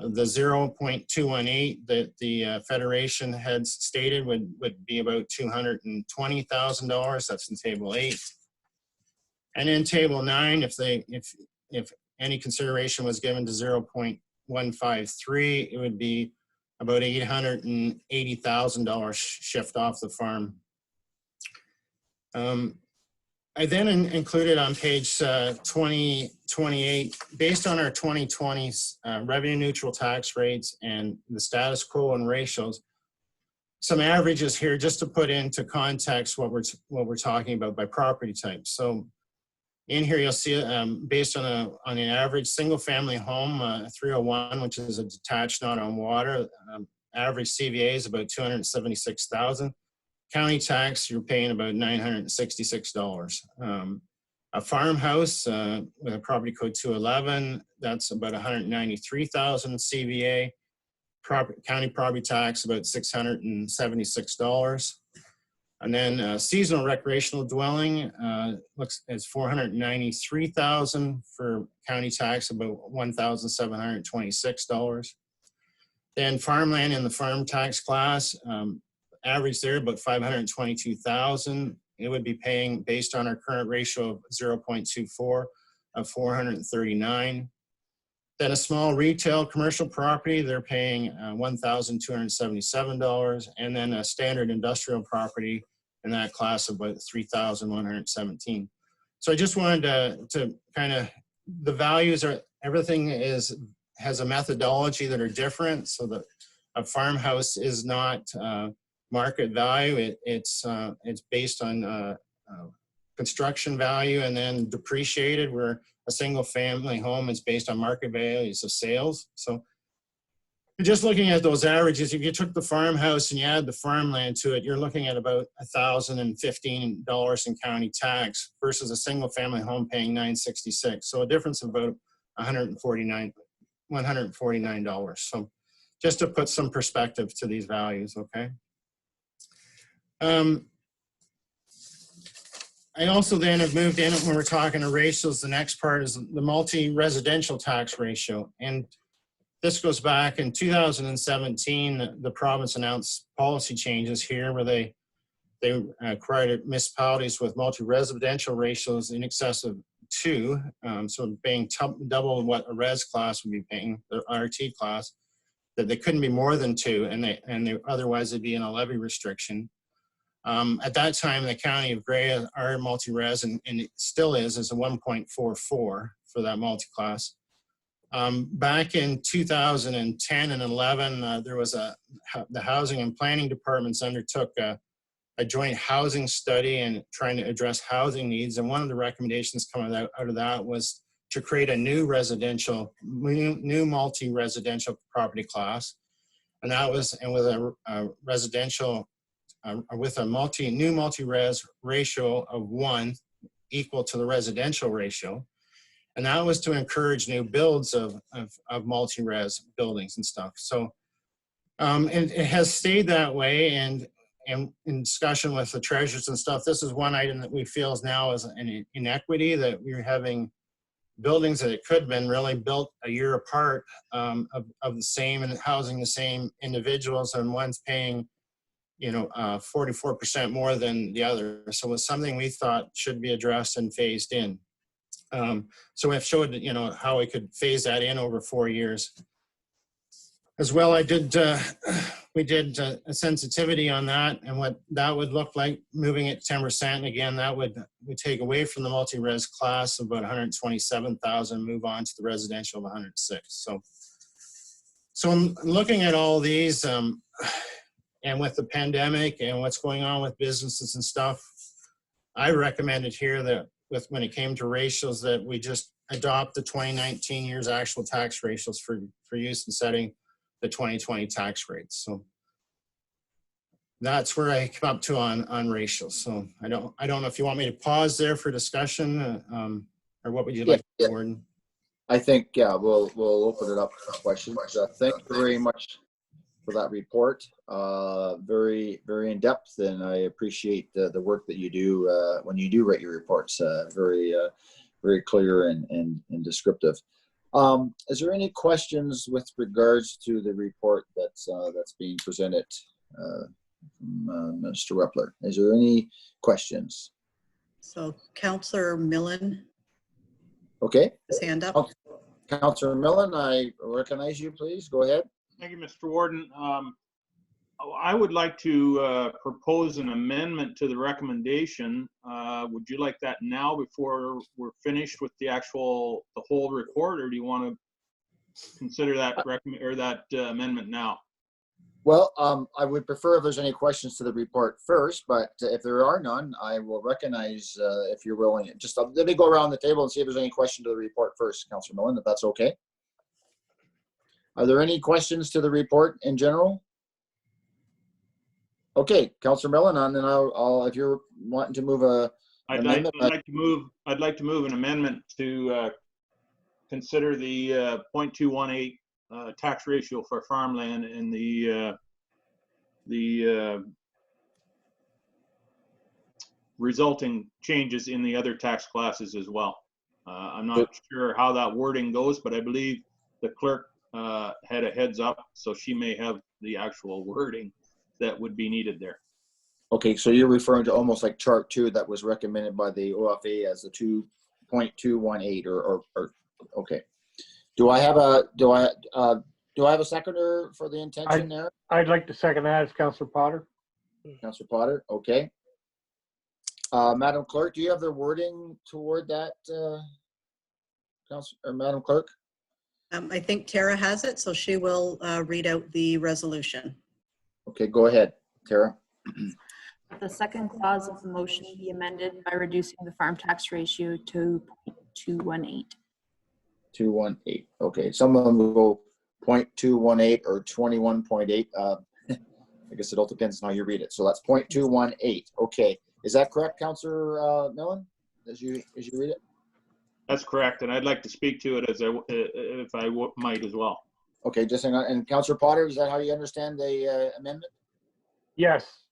The 0.218 that the Federation had stated would be about $220,000. That's in table 8. And in table 9, if any consideration was given to 0.153, it would be about $880,000 shift off the farm. I then included on page 2028, based on our 2020 revenue neutral tax rates and the status quo and ratios, some averages here just to put into context what we're talking about by property type. So in here you'll see based on an average single family home, 301, which is a detached not on water, average CVA is about $276,000. County tax, you're paying about $966. A farmhouse with a property code 211, that's about $193,000 CVA. County property tax, about $676. And then seasonal recreational dwelling looks as $493,000 for county tax, about $1,726. Then farmland in the farm tax class, average there about $522,000. It would be paying, based on our current ratio of 0.24, of $439. Then a small retail commercial property, they're paying $1,277, and then a standard industrial property in that class of about $3,117. So I just wanted to kind of, the values are, everything has a methodology that are different, so that a farmhouse is not market value. It's based on construction value and then depreciated, where a single family home is based on market values of sales. So just looking at those averages, if you took the farmhouse and you add the farmland to it, you're looking at about $1,015 in county tax versus a single family home paying $966. So a difference of about $149. So just to put some perspective to these values, okay? I also then have moved in, when we're talking to ratios, the next part is the multi-residential tax ratio. And this goes back in 2017, the province announced policy changes here where they required municipalities with multi-residential ratios in excess of 2, so paying double what a res class would be paying, the RT class, that they couldn't be more than 2, and otherwise it'd be in a levy restriction. At that time, the County of Grey, our multi-res, and it still is a 1.44 for that multi-class. Back in 2010 and 11, there was the Housing and Planning Departments undertook a joint housing study and trying to address housing needs. And one of the recommendations coming out of that was to create a new multi-residential property class. And that was, and with a residential, with a new multi-res ratio of 1 equal to the residential ratio. And that was to encourage new builds of multi-res buildings and stuff. So And it has stayed that way, and in discussion with the treasurers and stuff, this is one item that we feel is now is an inequity, that we're having buildings that it could have been really built a year apart of the same and housing the same individuals, and one's paying, 44% more than the other. So it was something we thought should be addressed and phased in. So we've showed, how we could phase that in over 4 years. As well, we did a sensitivity on that and what that would look like moving it 10%. And again, that would take away from the multi-res class of about 127,000, move on to the residential of 106. So I'm looking at all these, and with the pandemic and what's going on with businesses and stuff, I recommended here that when it came to ratios, that we just adopt the 2019 year's actual tax ratios for use in setting the 2020 tax rates. So that's where I come up to on ratios. So I don't know if you want me to pause there for discussion, or what would you like, Warden? I think, we'll open it up for questions. Thank you very much for that report. Very, very in depth, and I appreciate the work that you do when you do write your reports. Very, very clear and descriptive. Is there any questions with regards to the report that's being presented from Mr. Repler? Is there any questions? So Councillor Millen. Okay. His hand up. Councillor Millen, I recognize you, please. Go ahead. Thank you, Mr. Warden. I would like to propose an amendment to the recommendation. Would you like that now before we're finished with the whole report, or do you want to consider that amendment now? Well, I would prefer if there's any questions to the report first, but if there are none, I will recognize if you're willing. Just let me go around the table and see if there's any question to the report first, Councillor Millen, if that's okay. Are there any questions to the report in general? Okay, Councillor Millen, and then I'll if you're wanting to move I'd like to move an amendment to consider the 0.218 tax ratio for farmland and the resulting changes in the other tax classes as well. I'm not sure how that wording goes, but I believe the clerk had a heads up, so she may have the actual wording that would be needed there. Okay, so you're referring to almost like chart 2 that was recommended by the OFA as the 2.218 or okay. Do I have a seconder for the intention there? I'd like to second that as Councillor Potter. Councillor Potter, okay. Madam Clerk, do you have the wording toward that, Madam Clerk? I think Tara has it, so she will read out the resolution. Okay, go ahead, Tara. The second clause of the motion be amended by reducing the farm tax ratio to 0.218. 218. Okay, some of them will go 0.218 or 21.8. I guess it all depends on how you read it. So that's 0.218. Okay, is that correct, Councillor Millen? As you read it? That's correct, and I'd like to speak to it if I might as well. Okay, just hang on. And Councillor Potter, is that how you understand the amendment? Yes.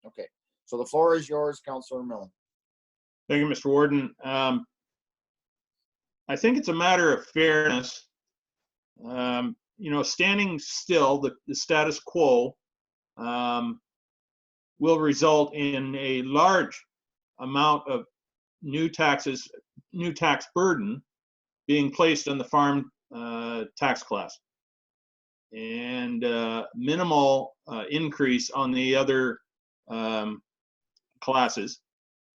Okay, so the floor is yours, Councillor Millen. Thank you, Mr. Warden. I think it's a matter of fairness. Standing still, the status quo will result in a large amount of new tax burden being placed on the farm tax class, and minimal increase on the other classes,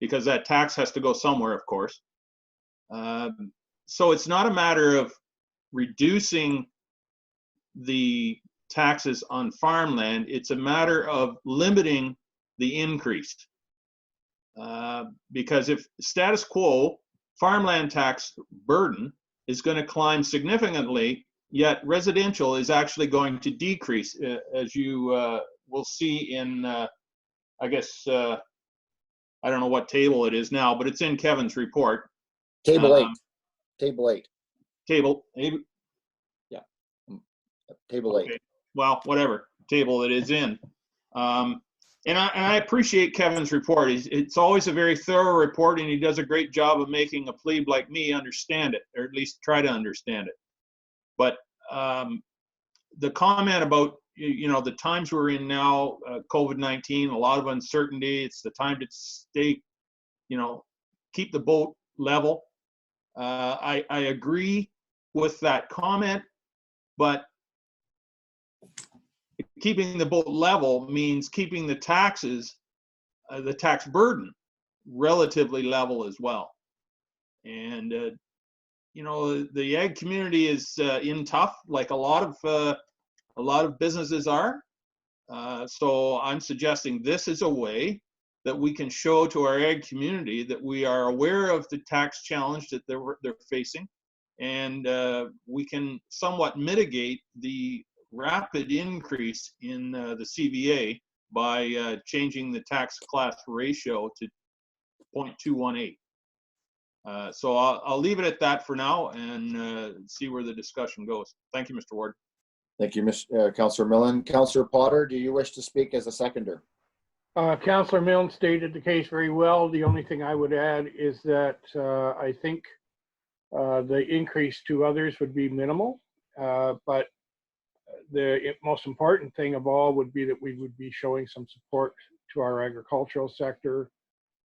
because that tax has to go somewhere, of course. So it's not a matter of reducing the taxes on farmland, it's a matter of limiting the increase. Because if status quo, farmland tax burden is going to climb significantly, yet residential is actually going to decrease, as you will see in, I guess, I don't know what table it is now, but it's in Kevin's report. Table 8. Table 8. Table 8. Yeah. Table 8. Okay. Well, whatever. table that it's in. And I appreciate Kevin's report. It's always a very thorough report, and he does a great job of making a plebe like me understand it, or at least try to understand it. But the comment about, you know, the times we're in now, COVID-19, a lot of uncertainty, it's the time to stay, you know, keep the boat level. I agree with that comment, but keeping the boat level means keeping the taxes, the tax burden, relatively level as well. And you know, the ag community is in tough, like a lot of businesses are. So I'm suggesting this is a way that we can show to our ag community that we are aware of the tax challenge that they're facing, and we can somewhat mitigate the rapid increase in the CVA by changing the tax class ratio to 0.218. So I'll leave it at that for now and see where the discussion goes. Thank you, Mr. Ward. Thank you, Councillor Millen. Councillor Potter, do you wish to speak as a seconder? Councillor Milne stated the case very well. The only thing I would add is that I think the increase to others would be minimal, but the most important thing of all would be that we would be showing some support to our agricultural sector,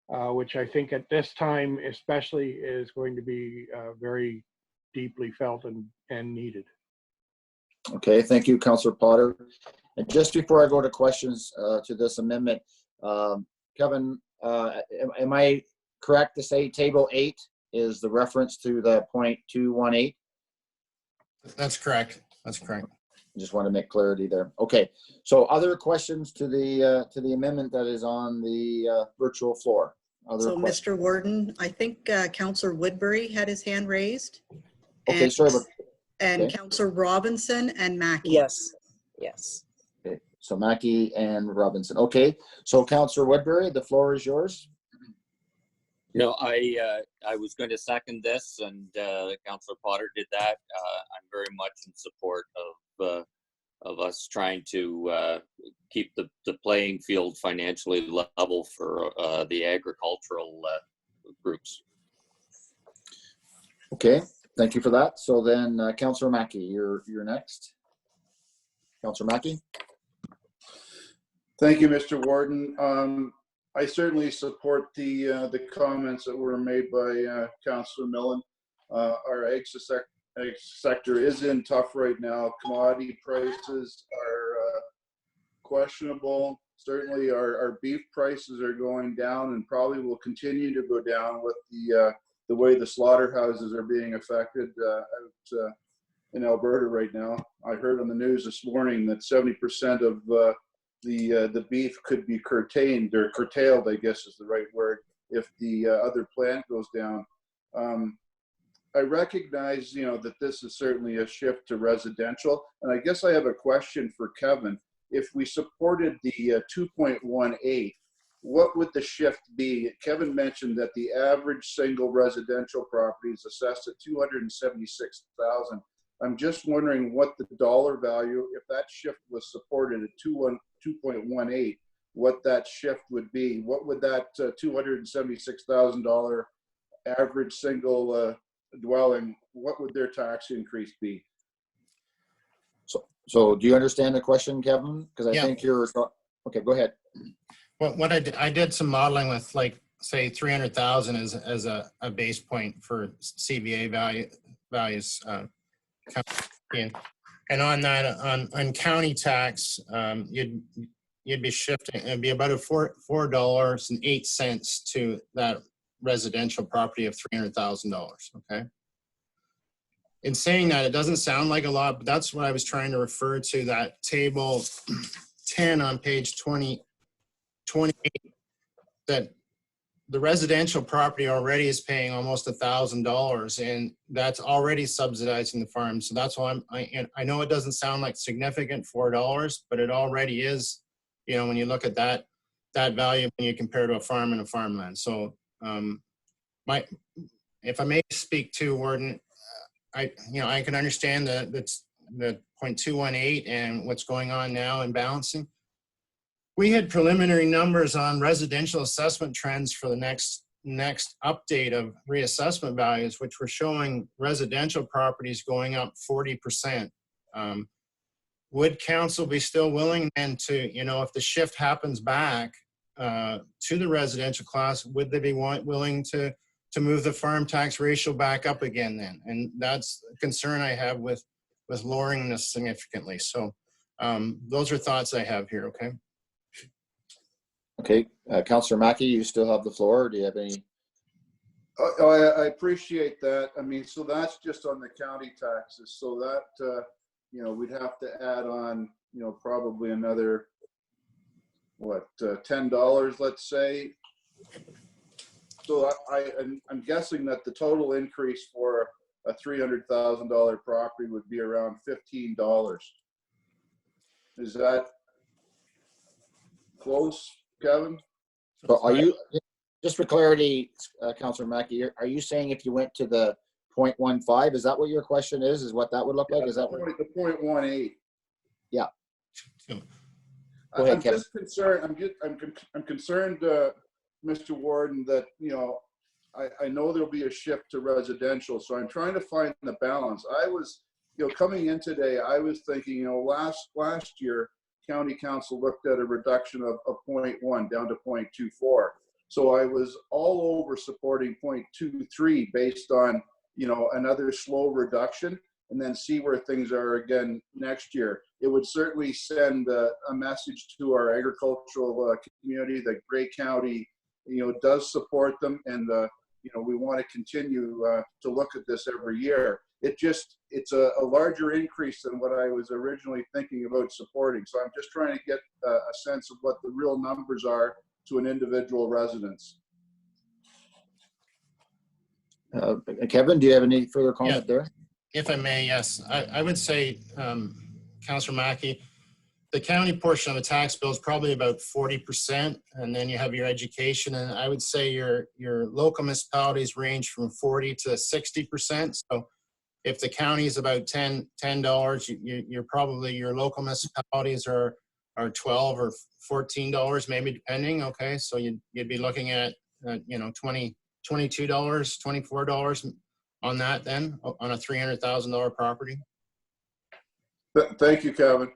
which I think at this time especially is going to be very deeply felt and needed. Okay, thank you, Councillor Potter. And just before I go to questions to this amendment, Kevin, am I correct to say table 8 is the reference to the 0.218? That's correct. That's correct. I just want to make clarity there. Okay, so other questions to the amendment that is on the virtual floor? So, Mr. Warden, I think Councillor Woodbury had his hand raised. Okay, sorry. And okay. Councillor Robinson and Mackey. Yes, yes. Okay, so Mackey and Robinson. Okay, so Councillor Woodbury, the floor is yours. No, I was going to second this, and Councillor Potter did that. I'm very much in support of us trying to keep the playing field financially level for the agricultural groups. Okay, thank you for that. So then, Councillor Mackey, you're next. Councillor Mackey. Thank you, Mr. Warden. I certainly support the comments that were made by Councillor Millen. Our ag sector is in tough right now. Commodity prices are questionable. Certainly our beef prices are going down and probably will continue to go down with the way the slaughterhouses are being affected out in Alberta right now. I heard on the news this morning that 70% of the beef could be curtailed, I guess is the right word, if the other plant goes down. I recognize, that this is certainly a shift to residential, and I guess I have a question for Kevin. If we supported the 2.18, what would the shift be? Kevin mentioned that the average single residential property is assessed at $276,000. I'm just wondering what the dollar value, if that shift was supported at 2.18, what that shift would be. What would that $276,000 average single dwelling, what would their tax increase be? So do you understand the question, Kevin? Because I think you're, okay, go ahead. Well, what I did some modeling with, like, say 300,000 as a base point for CVA values. And on that, on county tax, you'd be shifting, it'd be about $4.08 to that residential property of $300,000. Okay. In saying that, it doesn't sound like a lot, but that's what I was trying to refer to, that table 10 on page 28, that the residential property already is paying almost $1,000, and that's already subsidizing the farm. So that's why I know it doesn't sound like significant, $4, but it already is, when you look at that value when you compare to a farm and a farmland. So if I may speak to Warden, I can understand the 0.218 and what's going on now in balancing. We had preliminary numbers on residential assessment trends for the next update of reassessment values, which were showing residential properties going up 40%. Would council be still willing and to, you know, if the shift happens back to the residential class, would they be willing to move the farm tax ratio back up again then? And that's a concern I have with lowering this significantly. So those are thoughts I have here, okay? Okay, Councillor Mackey, you still have the floor. Do you have any? I appreciate that. I mean, so that's just on the county taxes. So that, you know, we'd have to add on, you know, probably another, what, $10, let's say. So I'm guessing that the total increase for a $300,000 property would be around $15. Is that close, Kevin? So are you, just for clarity, Councillor Mackey, are you saying if you went to the 0.15, is that what your question is? Is what that would look like? Is that what? The 0.18? Yeah. Go ahead, I'm Kevin. just concerned. I'm concerned, Mr. Warden, that, you know, I know there'll be a shift to residential, so I'm trying to find the balance. I was, you know, coming in today, I was thinking, you know, last year, County Council looked at a reduction of 0.1 down to 0.24. So I was all over supporting 0.23 based on, you know, another slow reduction, and then see where things are again next year. It would certainly send a message to our agricultural community that Grey County, you know, does support them, and you know, we want to continue to look at this every year. It's a larger increase than what I was originally thinking about supporting. So I'm just trying to get a sense of what the real numbers are to an individual residence. Kevin, do you have any further comment there? If I may, yes. I would say, Councillor Mackey, the county portion of the tax bill is probably about 40%, and then you have your education, and I would say your local municipalities range from 40 to 60%. So if the county is about $10, you're probably, your local municipalities are 12 or $14, maybe, depending. Okay, so you'd be looking at you know, $22, $24 on that then, on a $300,000 property. Thank you, Kevin.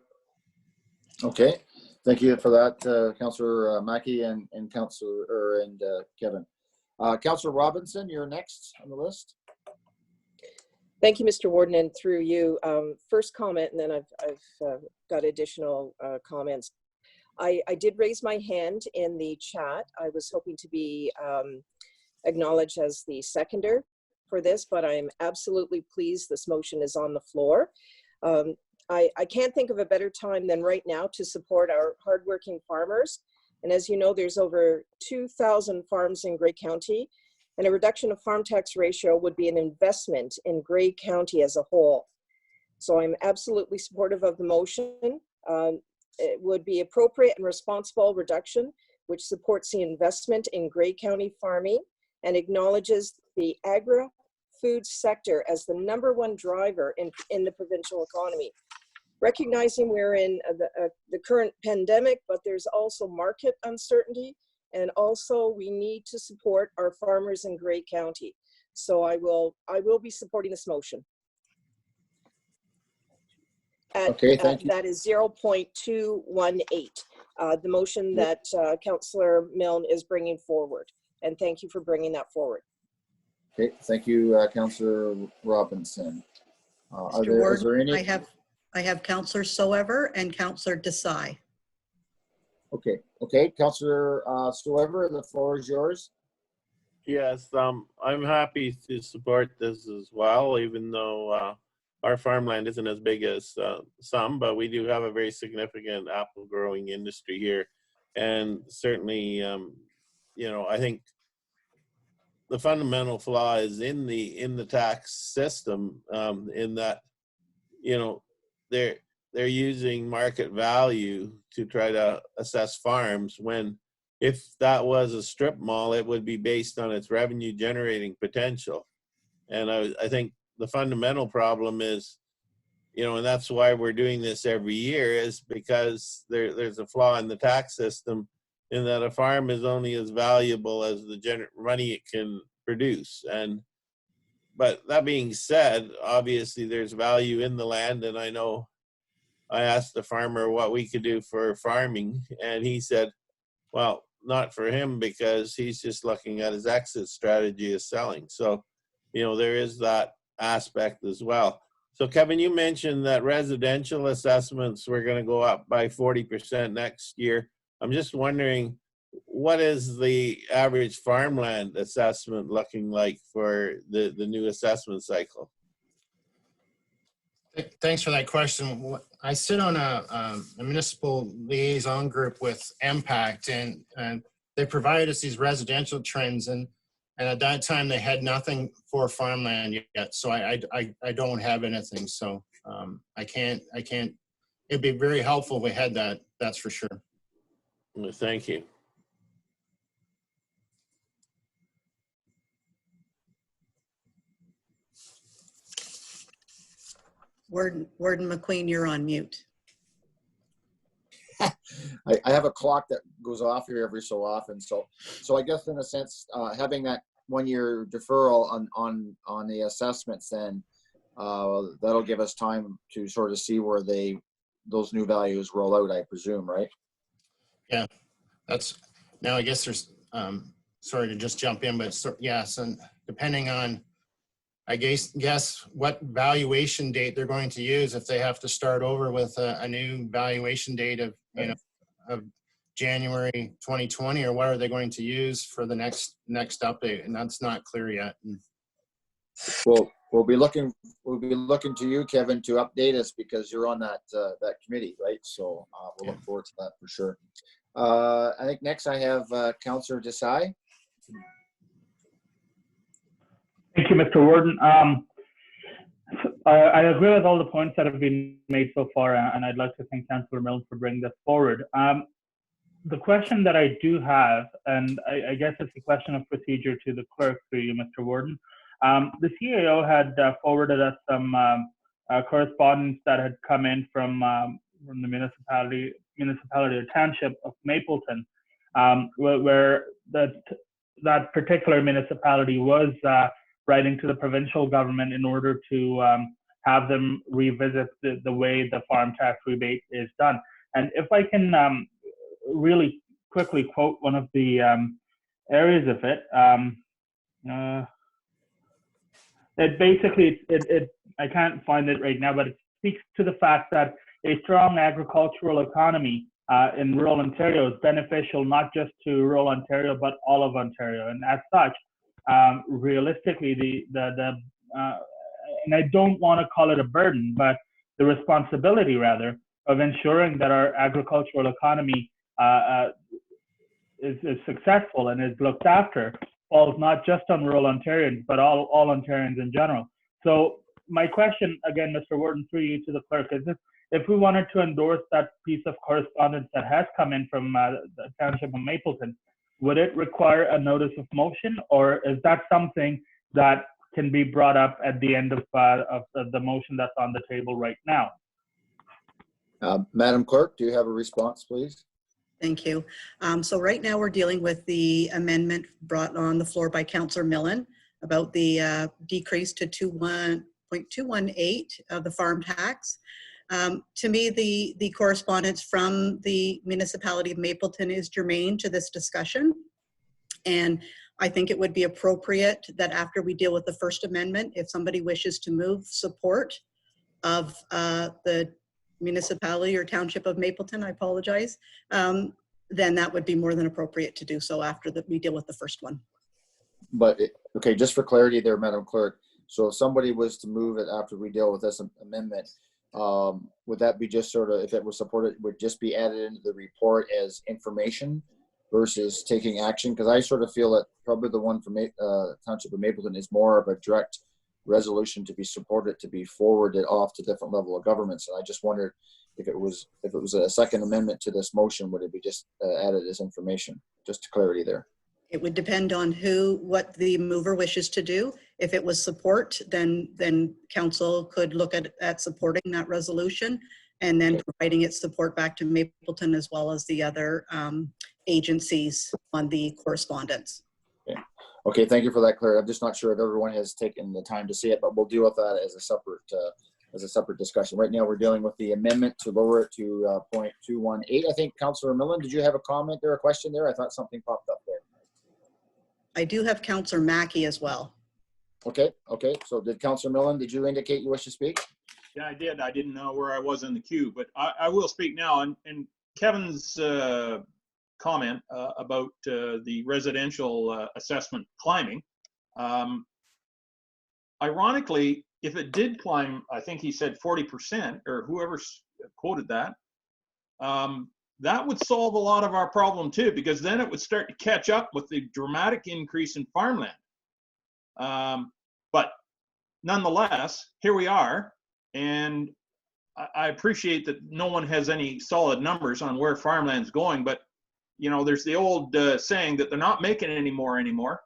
Okay, thank you for that, Councillor Mackey and Kevin. Councillor Robinson, you're next on the list. Thank you, Mr. Warden, and through you. First comment, and then I've got additional comments. I did raise my hand in the chat. I was hoping to be acknowledged as the seconder for this, but I'm absolutely pleased this motion is on the floor. I can't think of a better time than right now to support our hardworking farmers. And as you know, there's over 2,000 farms in Grey County, and a reduction of farm tax ratio would be an investment in Grey County as a whole. So I'm absolutely supportive of the motion. It would be appropriate and responsible reduction, which supports the investment in Grey County farming and acknowledges the agri-food sector as the #1 driver in the provincial economy. Recognizing we're in the current pandemic, but there's also market uncertainty, and also we need to support our farmers in Grey County. So I will be supporting this motion. Okay, thank you. That is 0.218, the motion that Councillor Milne is bringing forward. And thank you for bringing that forward. Okay, thank you, Councillor Robinson. Mr. Warden, I have Councillor Stoever and Councillor Desai. Okay, Councillor Stoever, the floor is yours. Yes, I'm happy to support this as well, even though our farmland isn't as big as some, but we do have a very significant apple growing industry here. And certainly, you know, I think the fundamental flaw is in the tax system, in that, you know, they're using market value to try to assess farms, when if that was a strip mall, it would be based on its revenue generating potential. And I think the fundamental problem is you know, and that's why we're doing this every year, is because there's a flaw in the tax system in that a farm is only as valuable as the money it can produce. But that being said, obviously there's value in the land, and I know I asked the farmer what we could do for farming, and he said, well, not for him, because he's just looking at his exit strategy as selling. So, you know, there is that aspect as well. So Kevin, you mentioned that residential assessments were going to go up by 40% next year. I'm just wondering, what is the average farmland assessment looking like for the new assessment cycle? Thanks for that question. I sit on a municipal liaison group with Impact, and they provided us these residential trends, and at that time they had nothing for farmland yet. So I don't have anything. So I can't. It'd be very helpful if we had that. That's for sure. Well, thank you. Warden McQueen, you're on mute. I have a clock that goes off here every so often. So I guess in a sense, having that 1-year deferral on the assessments, then that'll give us time to sort of see where those new values roll out, I presume, right? Yeah, now I guess there's, sorry to just jump in, but yes, and depending on, I guess what valuation date they're going to use, if they have to start over with a new valuation date of, you know, of January 2020, or what are they going to use for the next update, and that's not clear yet. Well, we'll be looking to you, Kevin, to update us, because you're on that committee, right? So we'll look forward to that for sure. I think next I have Councillor Desai. Thank you, Mr. Warden. I agree with all the points that have been made so far, and I'd like to thank Councillor Milne for bringing this forward. The question that I do have, and I guess it's a question of procedure to the clerk, through you, Mr. Warden. The CAO had forwarded us some correspondence that had come in from the municipality or township of Mapleton, where that particular municipality was writing to the provincial government in order to have them revisit the way the farm tax rebate is done. And if I can really quickly quote one of the areas of it, it basically, I can't find it right now, but it speaks to the fact that a strong agricultural economy in rural Ontario is beneficial not just to rural Ontario, but all of Ontario. And as such, realistically, and I don't want to call it a burden, but the responsibility, rather, of ensuring that our agricultural economy is successful and is looked after falls not just on rural Ontarians, but all Ontarians in general. So my question, again, Mr. Warden, through you to the clerk, is this: if we wanted to endorse that piece of correspondence that has come in from the Township of Mapleton, would it require a notice of motion, or is that something that can be brought up at the end of the motion that's on the table right now? Madam Clerk, do you have a response, please? Thank you. So right now we're dealing with the amendment brought on the floor by Councillor Millen about the decrease to 2.218 of the farm tax. To me, the correspondence from the municipality of Mapleton is germane to this discussion. And I think it would be appropriate that after we deal with the First Amendment, if somebody wishes to move support of the municipality or township of Mapleton, I apologize, then that would be more than appropriate to do so after we deal with the first one. But, okay, just for clarity there, Madam Clerk, so if somebody was to move it after we deal with this amendment, would that be just sort of, if it was supported, would just be added into the report as information versus taking action? Because I sort of feel that probably the one from Township of Mapleton is more of a direct resolution to be supported, to be forwarded off to different level of governments. And I just wondered if it was a second amendment to this motion, would it be just added as information? Just clarity there. It would depend on what the mover wishes to do. If it was support, then council could look at supporting that resolution and then providing its support back to Mapleton as well as the other agencies on the correspondence. Okay, thank you for that, Claire. I'm just not sure if everyone has taken the time to see it, but we'll deal with that as a separate discussion. Right now, we're dealing with the amendment to lower it to 0.218. I think Councillor Millen, did you have a comment there, a question there? I thought something popped up there. I do have Councillor Mackey as well. Okay. So did Councillor Millen, did you indicate you wish to speak? Yeah, I did. I didn't know where I was in the queue, but I will speak now. And Kevin's comment about the residential assessment climbing. Ironically, if it did climb, I think he said 40%, or whoever quoted that, that would solve a lot of our problem too, because then it would start to catch up with the dramatic increase in farmland. But nonetheless, here we are, and I appreciate that no one has any solid numbers on where farmland's going, but you know, there's the old saying that they're not making any more anymore.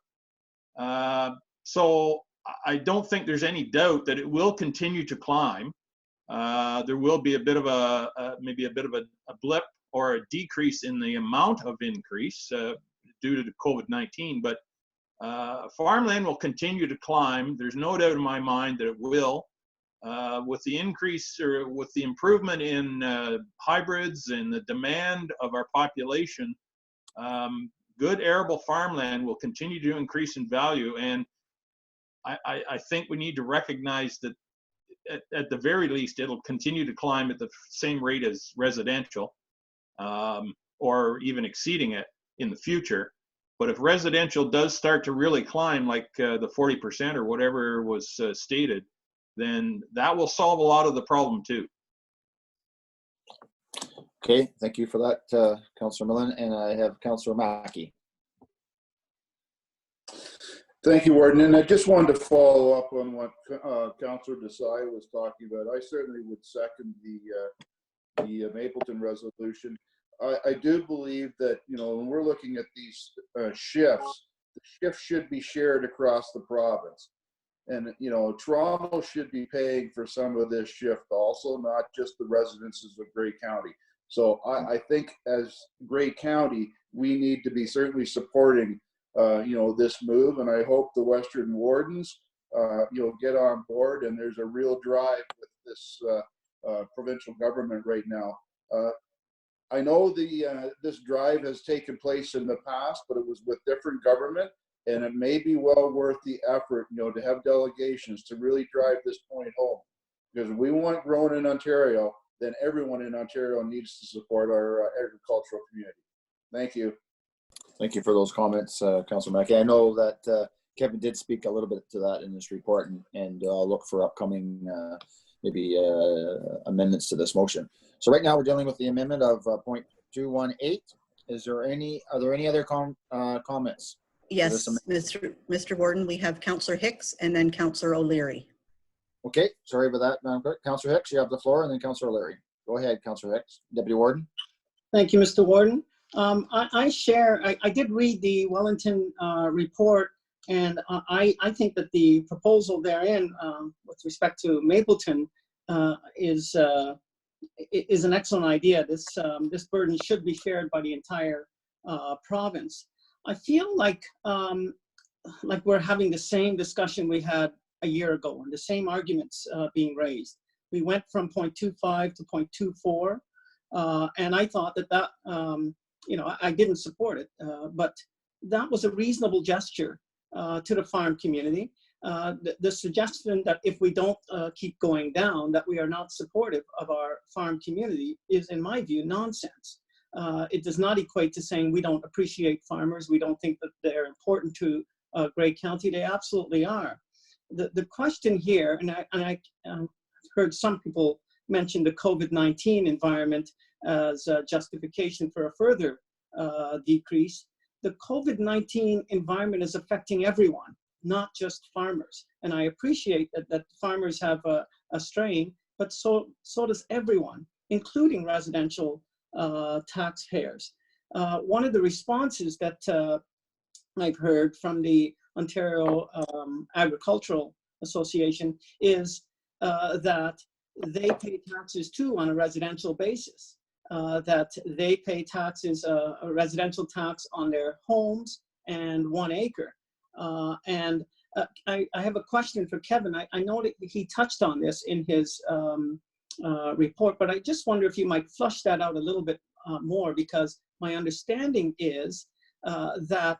So I don't think there's any doubt that it will continue to climb. There will be a bit of maybe a bit of a blip or a decrease in the amount of increase due to the COVID-19, but farmland will continue to climb. There's no doubt in my mind that it will. With the increase or with the improvement in hybrids and the demand of our population, good arable farmland will continue to increase in value. And I think we need to recognize that at the very least, it'll continue to climb at the same rate as residential, or even exceeding it in the future. But if residential does start to really climb, like the 40% or whatever was stated, then that will solve a lot of the problem too. Okay, thank you for that, Councillor Millen, and I have Councillor Mackey. Thank you, Warden. And I just wanted to follow up on what Councillor Desai was talking about. I certainly would second the Mapleton resolution. I do believe that, you know, when we're looking at these shifts, the shift should be shared across the province. And, you know, Toronto should be paying for some of this shift also, not just the residences of Grey County. So I think as Grey County, we need to be certainly supporting, you know, this move. And I hope the Western Wardens, you know, get on board. And there's a real drive with this provincial government right now. I know this drive has taken place in the past, but it was with different government. And it may be well worth the effort, you know, to have delegations to really drive this point home. Because if we want growing in Ontario, then everyone in Ontario needs to support our agricultural community. Thank you. Thank you for those comments, Councillor Mackey. I know that Kevin did speak a little bit to that in this report, and I'll look for upcoming maybe amendments to this motion. So right now we're dealing with the amendment of 0.218. Are there any other comments? Yes, Mr. Warden, we have Councillor Hicks and then Councillor O'Leary. Okay, sorry about that, Madam Clerk. Councillor Hicks, you have the floor, and then Councillor O'Leary. Go ahead, Councillor Hicks, Deputy Warden. Thank you, Mr. Warden. I did read the Wellington report, and I think that the proposal therein with respect to Mapleton is an excellent idea. This burden should be shared by the entire province. I feel like we're having the same discussion we had a year ago, and the same arguments being raised. We went from 0.25 to 0.24, and I thought that you know, I didn't support it, but that was a reasonable gesture to the farm community. The suggestion that if we don't keep going down, that we are not supportive of our farm community is, in my view, nonsense. It does not equate to saying we don't appreciate farmers. We don't think that they're important to Grey County. They absolutely are. The question here, and I heard some people mention the COVID-19 environment as a justification for a further decrease. The COVID-19 environment is affecting everyone, not just farmers. And I appreciate that farmers have a strain, but so does everyone, including residential taxpayers. One of the responses that I've heard from the Ontario Agricultural Association is that they pay taxes too on a residential basis. That they pay taxes, a residential tax on their homes and 1 acre. I have a question for Kevin. I know that he touched on this in his report, but I just wonder if you might flush that out a little bit more, because my understanding is that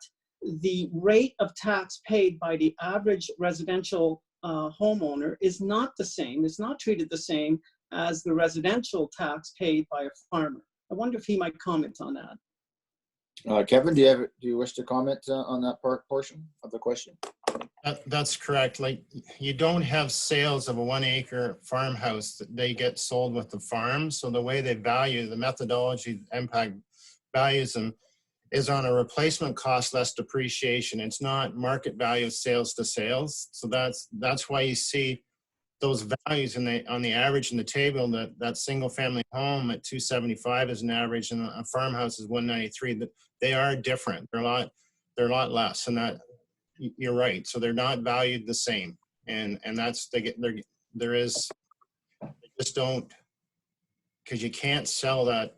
the rate of tax paid by the average residential homeowner is not the same, it's not treated the same as the residential tax paid by a farmer. I wonder if he might comment on that. Kevin, do you wish to comment on that portion of the question? That's correct. Like, you don't have sales of a 1 acre farmhouse that they get sold with the farm. So the way they value, the methodology impact values them is on a replacement cost less depreciation. It's not market value of sales to sales. So that's why you see those values on the average in the table, that single family home at 275 is an average and a farmhouse is 193. They are different. They're a lot less, and that you're right. So they're not valued the same, and that's they just don't, because you can't sell that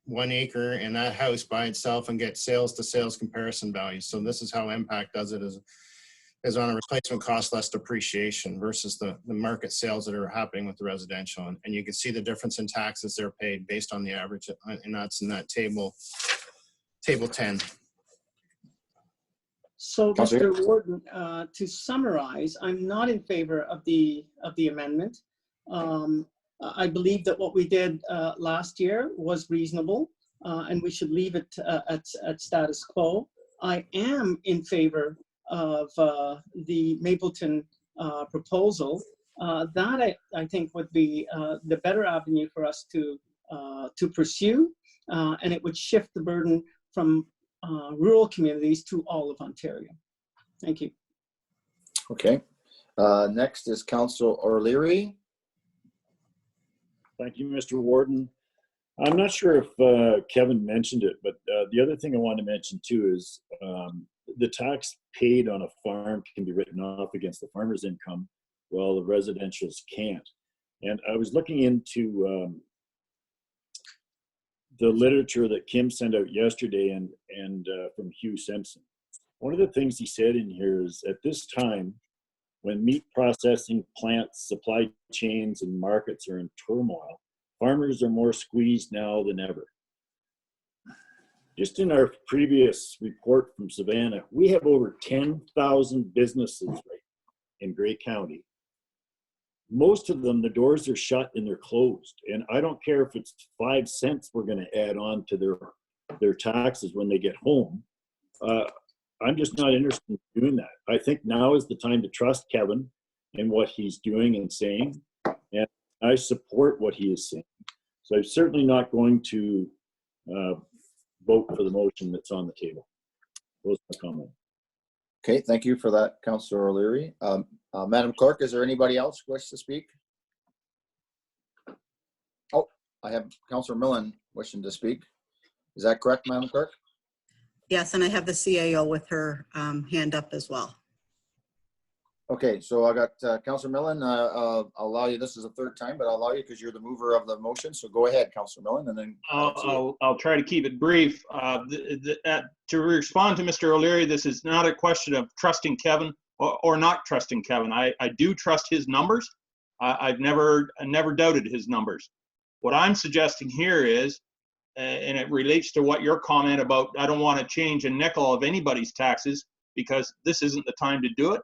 1 acre and that house by itself and get sales to sales comparison values. So this is how impact does it, is on a replacement cost less depreciation versus the market sales that are happening with the residential. And you can see the difference in taxes they're paid based on the average, and that's in that table 10. So, Mr. Warden, to summarize, I'm not in favor of the amendment. I believe that what we did last year was reasonable, and we should leave it at status quo. I am in favor of the Mapleton proposal. That I think would be the better avenue for us to pursue, and it would shift the burden from rural communities to all of Ontario. Thank you. Okay. Next is Councillor O'Leary. Thank you, Mr. Warden. I'm not sure if Kevin mentioned it, but the other thing I want to mention too is the tax paid on a farm can be written off against the farmer's income, while the residentials can't. And I was looking into the literature that Kim sent out yesterday and from Hugh Simpson. One of the things he said in here is, at this time, when meat processing plants, supply chains, and markets are in turmoil, farmers are more squeezed now than ever. Just in our previous report from Savannah, we have over 10,000 businesses right in Grey County. Most of them, the doors are shut and they're closed. And I don't care if it's 5 cents we're going to add on to their taxes when they get home. I'm just not interested in doing that. I think now is the time to trust Kevin and what he's doing and saying. And I support what he is saying. So I'm certainly not going to vote for the motion that's on the table. Those are my comments. Okay, thank you for that, Councillor O'Leary. Madam Clerk, is there anybody else who wishes to speak? Oh, I have Councillor Millen wishing to speak. Is that correct, Madam Clerk? Yes, and I have the CAO with her hand up as well. Okay, so I got Councillor Millen. I'll allow you, this is the third time, but I'll allow you because you're the mover of the motion. So go ahead, Councillor Millen, and then I'll try to keep it brief. To respond to Mr. O'Leary, this is not a question of trusting Kevin or not trusting Kevin. I do trust his numbers. I've never doubted his numbers. What I'm suggesting here is, and it relates to what your comment about, I don't want to change a nickel of anybody's taxes because this isn't the time to do it.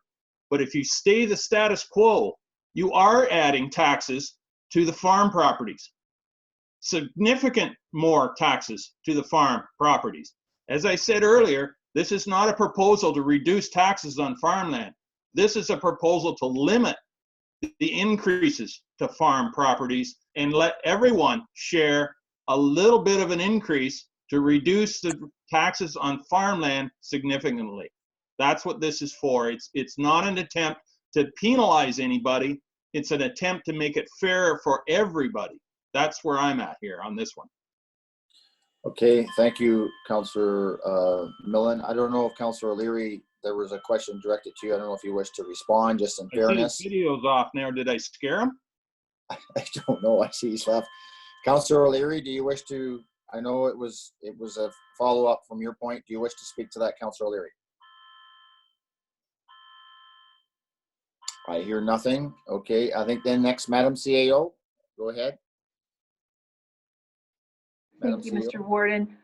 But if you stay the status quo, you are adding taxes to the farm properties. Significant more taxes to the farm properties. As I said earlier, this is not a proposal to reduce taxes on farmland. This is a proposal to limit the increases to farm properties and let everyone share a little bit of an increase to reduce the taxes on farmland significantly. That's what this is for. It's not an attempt to penalize anybody. It's an attempt to make it fairer for everybody. That's where I'm at here on this one. Okay, thank you, Councillor Millen. I don't know if Councillor O'Leary there was a question directed to you. I don't know if you wish to respond, just in I see his fairness. video's off now. Did I scare him? I don't know. I see he's left. Councillor O'Leary, do you wish to, I know it was a follow-up from your point. Do you wish to speak to that, Councillor O'Leary? I hear nothing. Okay, I think then next, Madam CAO, go ahead. Thank you, Mr. Warden.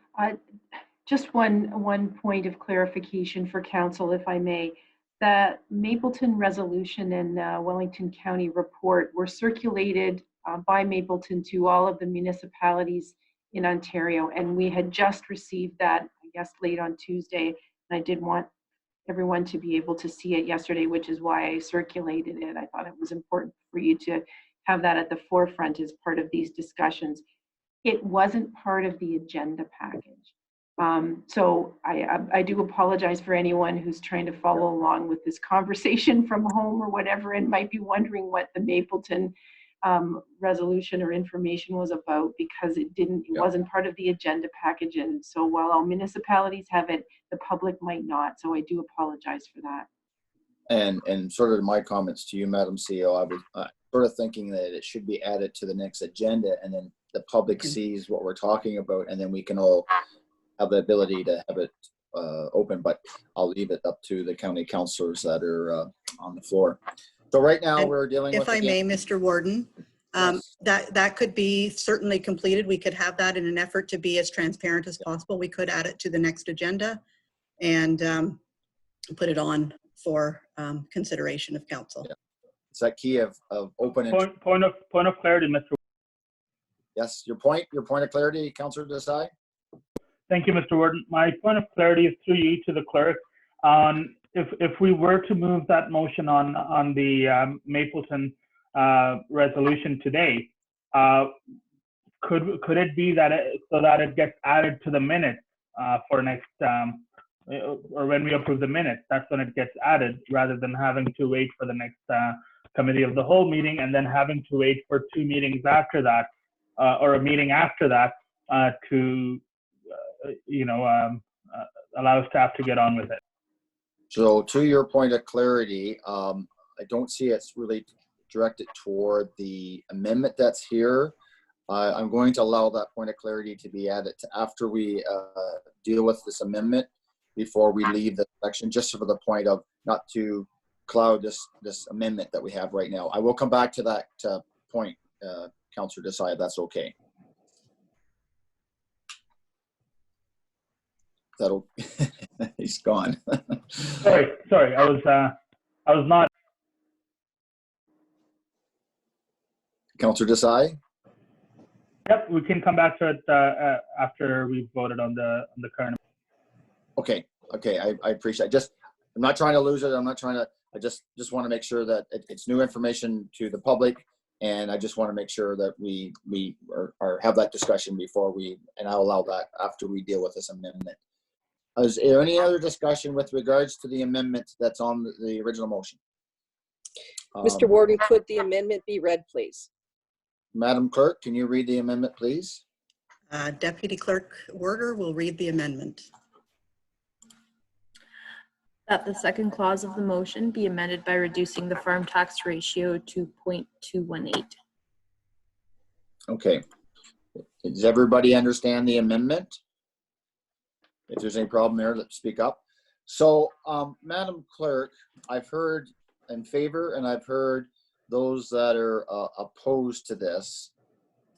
Just one point of clarification for council, if I may. The Mapleton resolution and Wellington County report were circulated by Mapleton to all of the municipalities in Ontario, and we had just received that, I guess, late on Tuesday, and I did want everyone to be able to see it yesterday, which is why I circulated it. I thought it was important for you to have that at the forefront as part of these discussions. It wasn't part of the agenda package. So I do apologize for anyone who's trying to follow along with this conversation from home or whatever, and might be wondering what the Mapleton resolution or information was about, because it wasn't part of the agenda package. And so while all municipalities have it, the public might not. So I do apologize for that. And sort of my comments to you, Madam CEO, I was sort of thinking that it should be added to the next agenda, and then the public sees what we're talking about, and then we can all have the ability to have it open. But I'll leave it up to the county councillors that are on the floor. So right now, and we're dealing with— If I may, Mr. Warden, yes. that could be certainly completed. We could have that in an effort to be as transparent as possible. We could add it to the next agenda and put it on for consideration of council. Yeah. It's that key of open and point of clarity, Mr. Yes, your point of clarity, Councillor Desai. Thank you, Mr. Warden. My point of clarity is through you to the clerk. If we were to move that motion on the Mapleton resolution today, could it be that so that it gets added to the minutes for next, or when we approve the minutes, that's when it gets added, rather than having to wait for the next committee of the whole meeting and then having to wait for 2 meetings after that, or a meeting after that to allow staff to get on with it. So to your point of clarity, I don't see it's really directed toward the amendment that's here. I'm going to allow that point of clarity to be added to after we deal with this amendment, before we leave the section, just for the point of not to cloud this amendment that we have right now. I will come back to that point, Councillor Desai, if that's okay. That'll he's gone. sorry, I was not. Councillor Desai? Yep, we can come back to it after we voted on the current. Okay, I appreciate it. I'm not trying to lose it. I'm not trying to, I just want to make sure that it's new information to the public, and I just want to make sure that we have that discussion before and I'll allow that after we deal with this amendment. Is there any other discussion with regards to the amendment that's on the original motion? Mr. Warden, could the amendment be read, please? Madam Clerk, can you read the amendment, please? Deputy Clerk Werder will read the amendment. That the second clause of the motion be amended by reducing the farm tax ratio to 0.218. Okay. Does everybody understand the amendment? If there's any problem there, let's speak up. So, Madam Clerk, I've heard in favor and I've heard those that are opposed to this.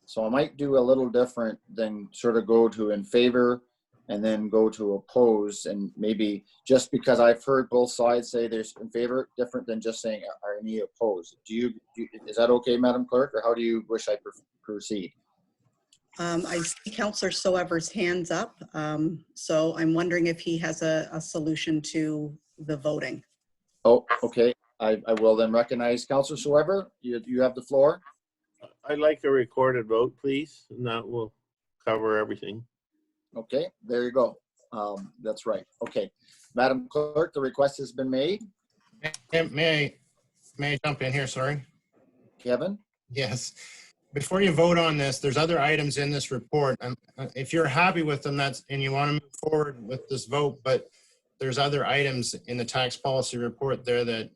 So I might do a little different than sort of go to in favor and then go to oppose, and maybe just because I've heard both sides say there's in favor, different than just saying are any opposed. Is that okay, Madam Clerk, or how do you wish I proceed? I see Councillor Soever's hands up, so I'm wondering if he has a solution to the voting. Oh, okay. I will then recognize Councillor Soever. You have the floor. I'd like a recorded vote, please, and that will cover everything. Okay, there you go. That's right. Okay, Madam Clerk, the request has been made. May I jump in here? Sorry. Kevin? Yes. Before you vote on this, there's other items in this report. If you're happy with them, and you want to move forward with this vote, but there's other items in the tax policy report there that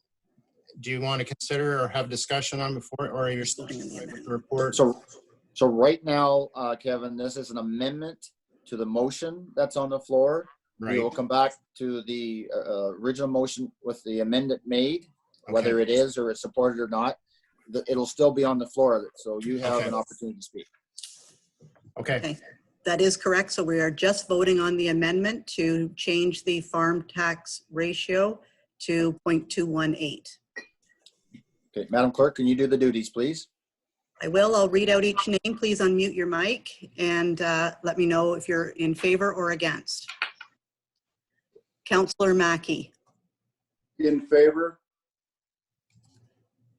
do you want to consider or have discussion on before, or you're still with the report? So right now, Kevin, this is an amendment to the motion that's on the floor. Right. We will come back to the original motion with the amendment made, whether it is or it's supported or not. It'll still be on the floor, so you have an opportunity to speak. Okay. That is correct. So we are just voting on the amendment to change the farm tax ratio to 0.218. Okay, Madam Clerk, can you do the duties, please? I will. I'll read out each name. Please unmute your mic and let me know if you're in favor or against. Councillor Mackey. In favor.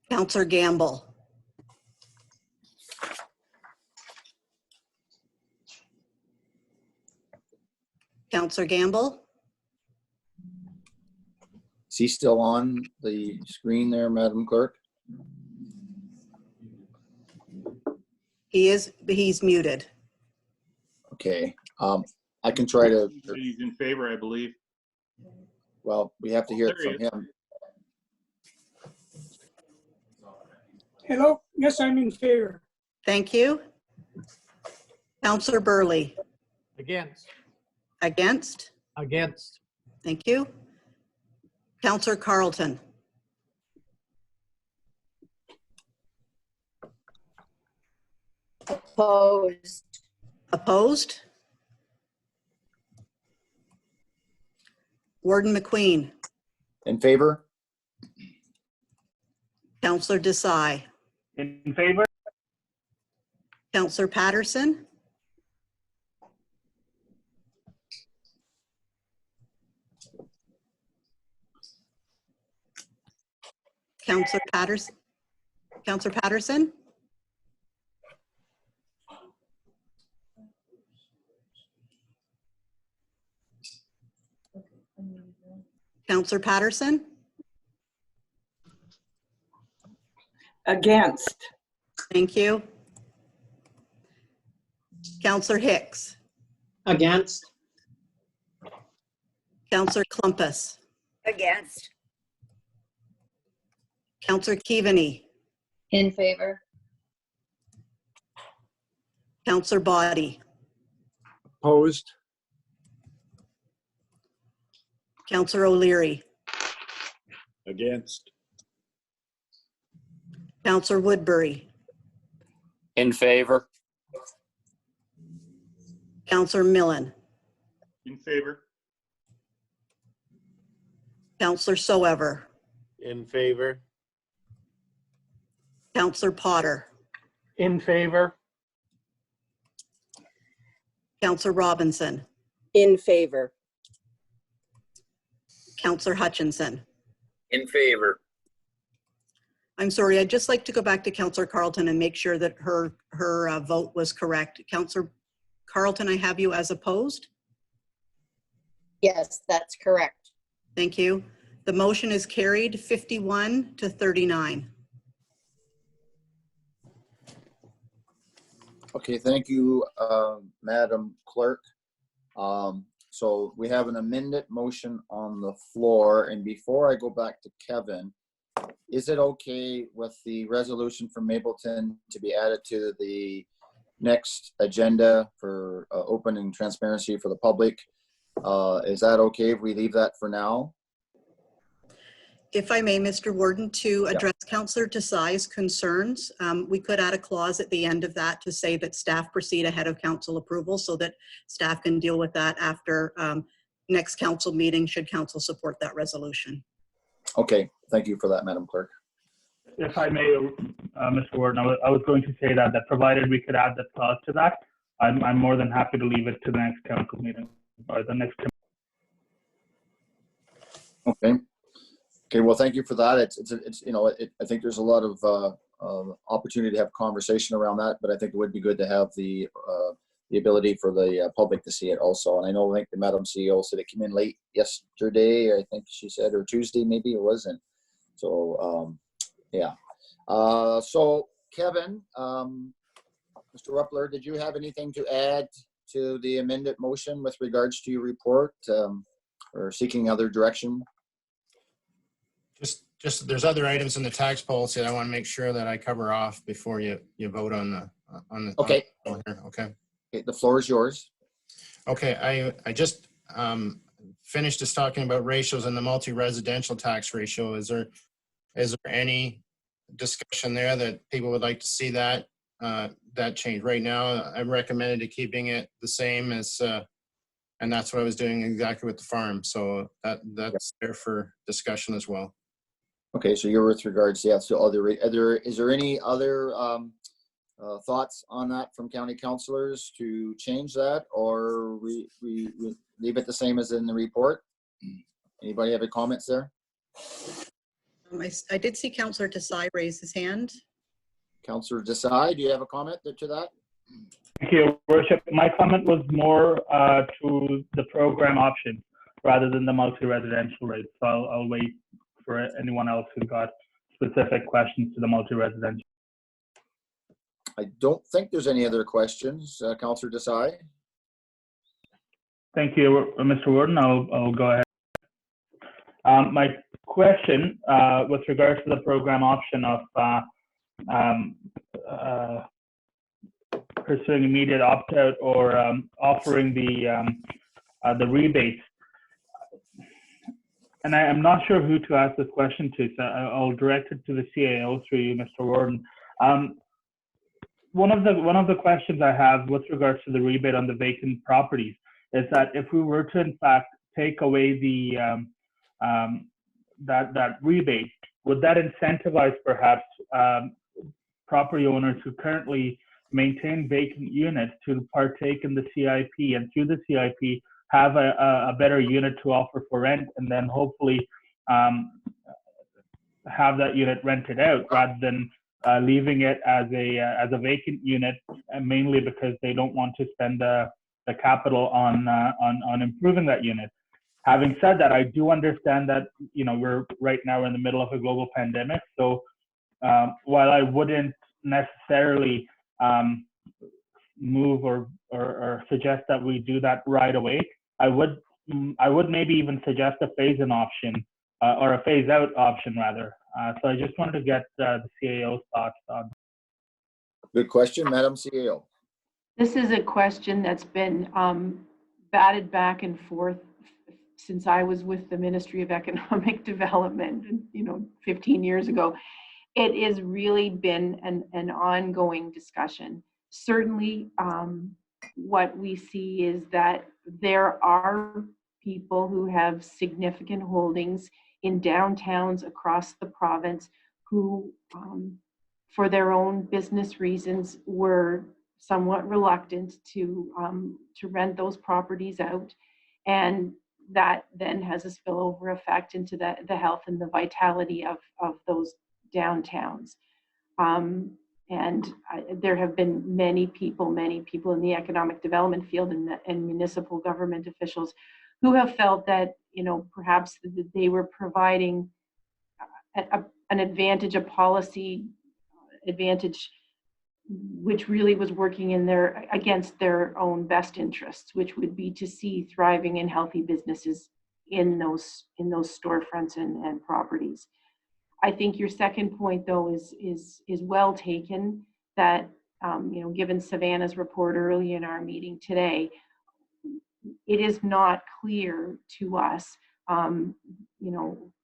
Councillor Gamble. Councillor Gamble. Is he still on the screen there, Madam Clerk? He is, he's muted. Okay, I can try to, He's in favor, I believe. well, we have to hear it There he from him. Hello, yes, I'm in favor. Thank you. Councillor Burley. Against. Against? Against. Thank you. Councillor Carlton. Opposed. Opposed? Warden McQueen. In favor? Councillor Desai. In favor? Councillor Patterson. Councillor Patterson. Councillor Patterson. Councillor Patterson. Against. Thank you. Councillor Hicks. Against. Councillor Clumpus. Against. Councillor Keaveney. In favor. Councillor Body. Opposed. Councillor O'Leary. Against. Councillor Woodbury. In favor. Councillor Millen. In favor. Councillor Soever. In favor. Councillor Potter. In favor. Councillor Robinson. In favor. Councillor Hutchinson. In favor. I'm sorry, I'd just like to go back to Councillor Carlton and make sure that her vote was correct. Councillor Carlton, I have you as opposed? Yes, that's correct. Thank you. The motion is carried 51 to 39. Okay, thank you, Madam Clerk. So we have an amended motion on the floor, and before I go back to Kevin, is it okay with the resolution from Mapleton to be added to the next agenda for open transparency for the public? Is that okay if we leave that for now? If I may, Mr. Warden, to address Councillor Desai's concerns, we could add a clause at the end of that to say that staff proceed ahead of council approval so that staff can deal with that after next council meeting should council support that resolution. Okay, thank you for that, Madam Clerk. If I may, Mr. Warden, I was going to say that provided we could add that clause to that, I'm more than happy to leave it to the next council meeting or the next. Okay. Okay, well, thank you for that. It's you know, I think there's a lot of opportunity to have conversation around that, but I think it would be good to have the ability for the public to see it also. And I think the Madam CEO said it came in late yesterday, I think she said, or Tuesday, maybe it wasn't. So, yeah. So, Kevin, Mr. Ruppler, did you have anything to add to the amended motion with regards to your report? or seeking other direction? Just there's other items in the tax policy that I want to make sure that I cover off before you vote on the Okay. here. Okay. Okay, the floor is yours. Okay, I just finished just talking about ratios and the multi-residential tax ratio. Is there any discussion there that people would like to see that change? Right now, I'm recommended to keeping it the same as, and that's what I was doing exactly with the farm. So that's there for discussion as well. Okay, so you're with regards, yeah. So is there any other thoughts on that from county councillors to change that, or we leave it the same as in the report? Anybody have any comments there? I did see Councillor Desai raise his hand. Councillor Desai, do you have a comment to that? Thank you, Worship. My comment was more to the program option rather than the multi-residential rate. So I'll wait for anyone else who's got specific questions to the multi-residential. I don't think there's any other questions. Councillor Desai? Thank you, Mr. Warden. I'll go ahead. My question with regards to the program option of pursuing immediate opt-out or offering the rebates. And I'm not sure who to ask this question to, so I'll direct it to the CAO through you, Mr. Warden. One of the questions I have with regards to the rebate on the vacant properties is that if we were to in fact take away the that rebate, would that incentivize perhaps property owners who currently maintain vacant units to partake in the CIP, and through the CIP have a better unit to offer for rent, and then hopefully have that unit rented out rather than leaving it as a vacant unit, mainly because they don't want to spend the capital on improving that unit. Having said that, I do understand that we're right now in the middle of a global pandemic. So while I wouldn't necessarily move or suggest that we do that right away, I would maybe even suggest a phase-in option or a phase-out option rather. So I just wanted to get the CAO's thoughts on. Good question, Madam CAO. This is a question that's been batted back and forth since I was with the Ministry of Economic Development, 15 years ago. It has really been an ongoing discussion. Certainly, what we see is that there are people who have significant holdings in downtowns across the province who, for their own business reasons, were somewhat reluctant to rent those properties out, and that then has a spillover effect into the health and the vitality of those downtowns. There have been many people in the economic development field and municipal government officials who have felt that perhaps they were providing an advantage, a policy advantage, which really was working against their own best interests, which would be to see thriving and healthy businesses in those storefronts and properties. I think your second point, though, is well taken. That given Savannah's report early in our meeting today, it is not clear to us, the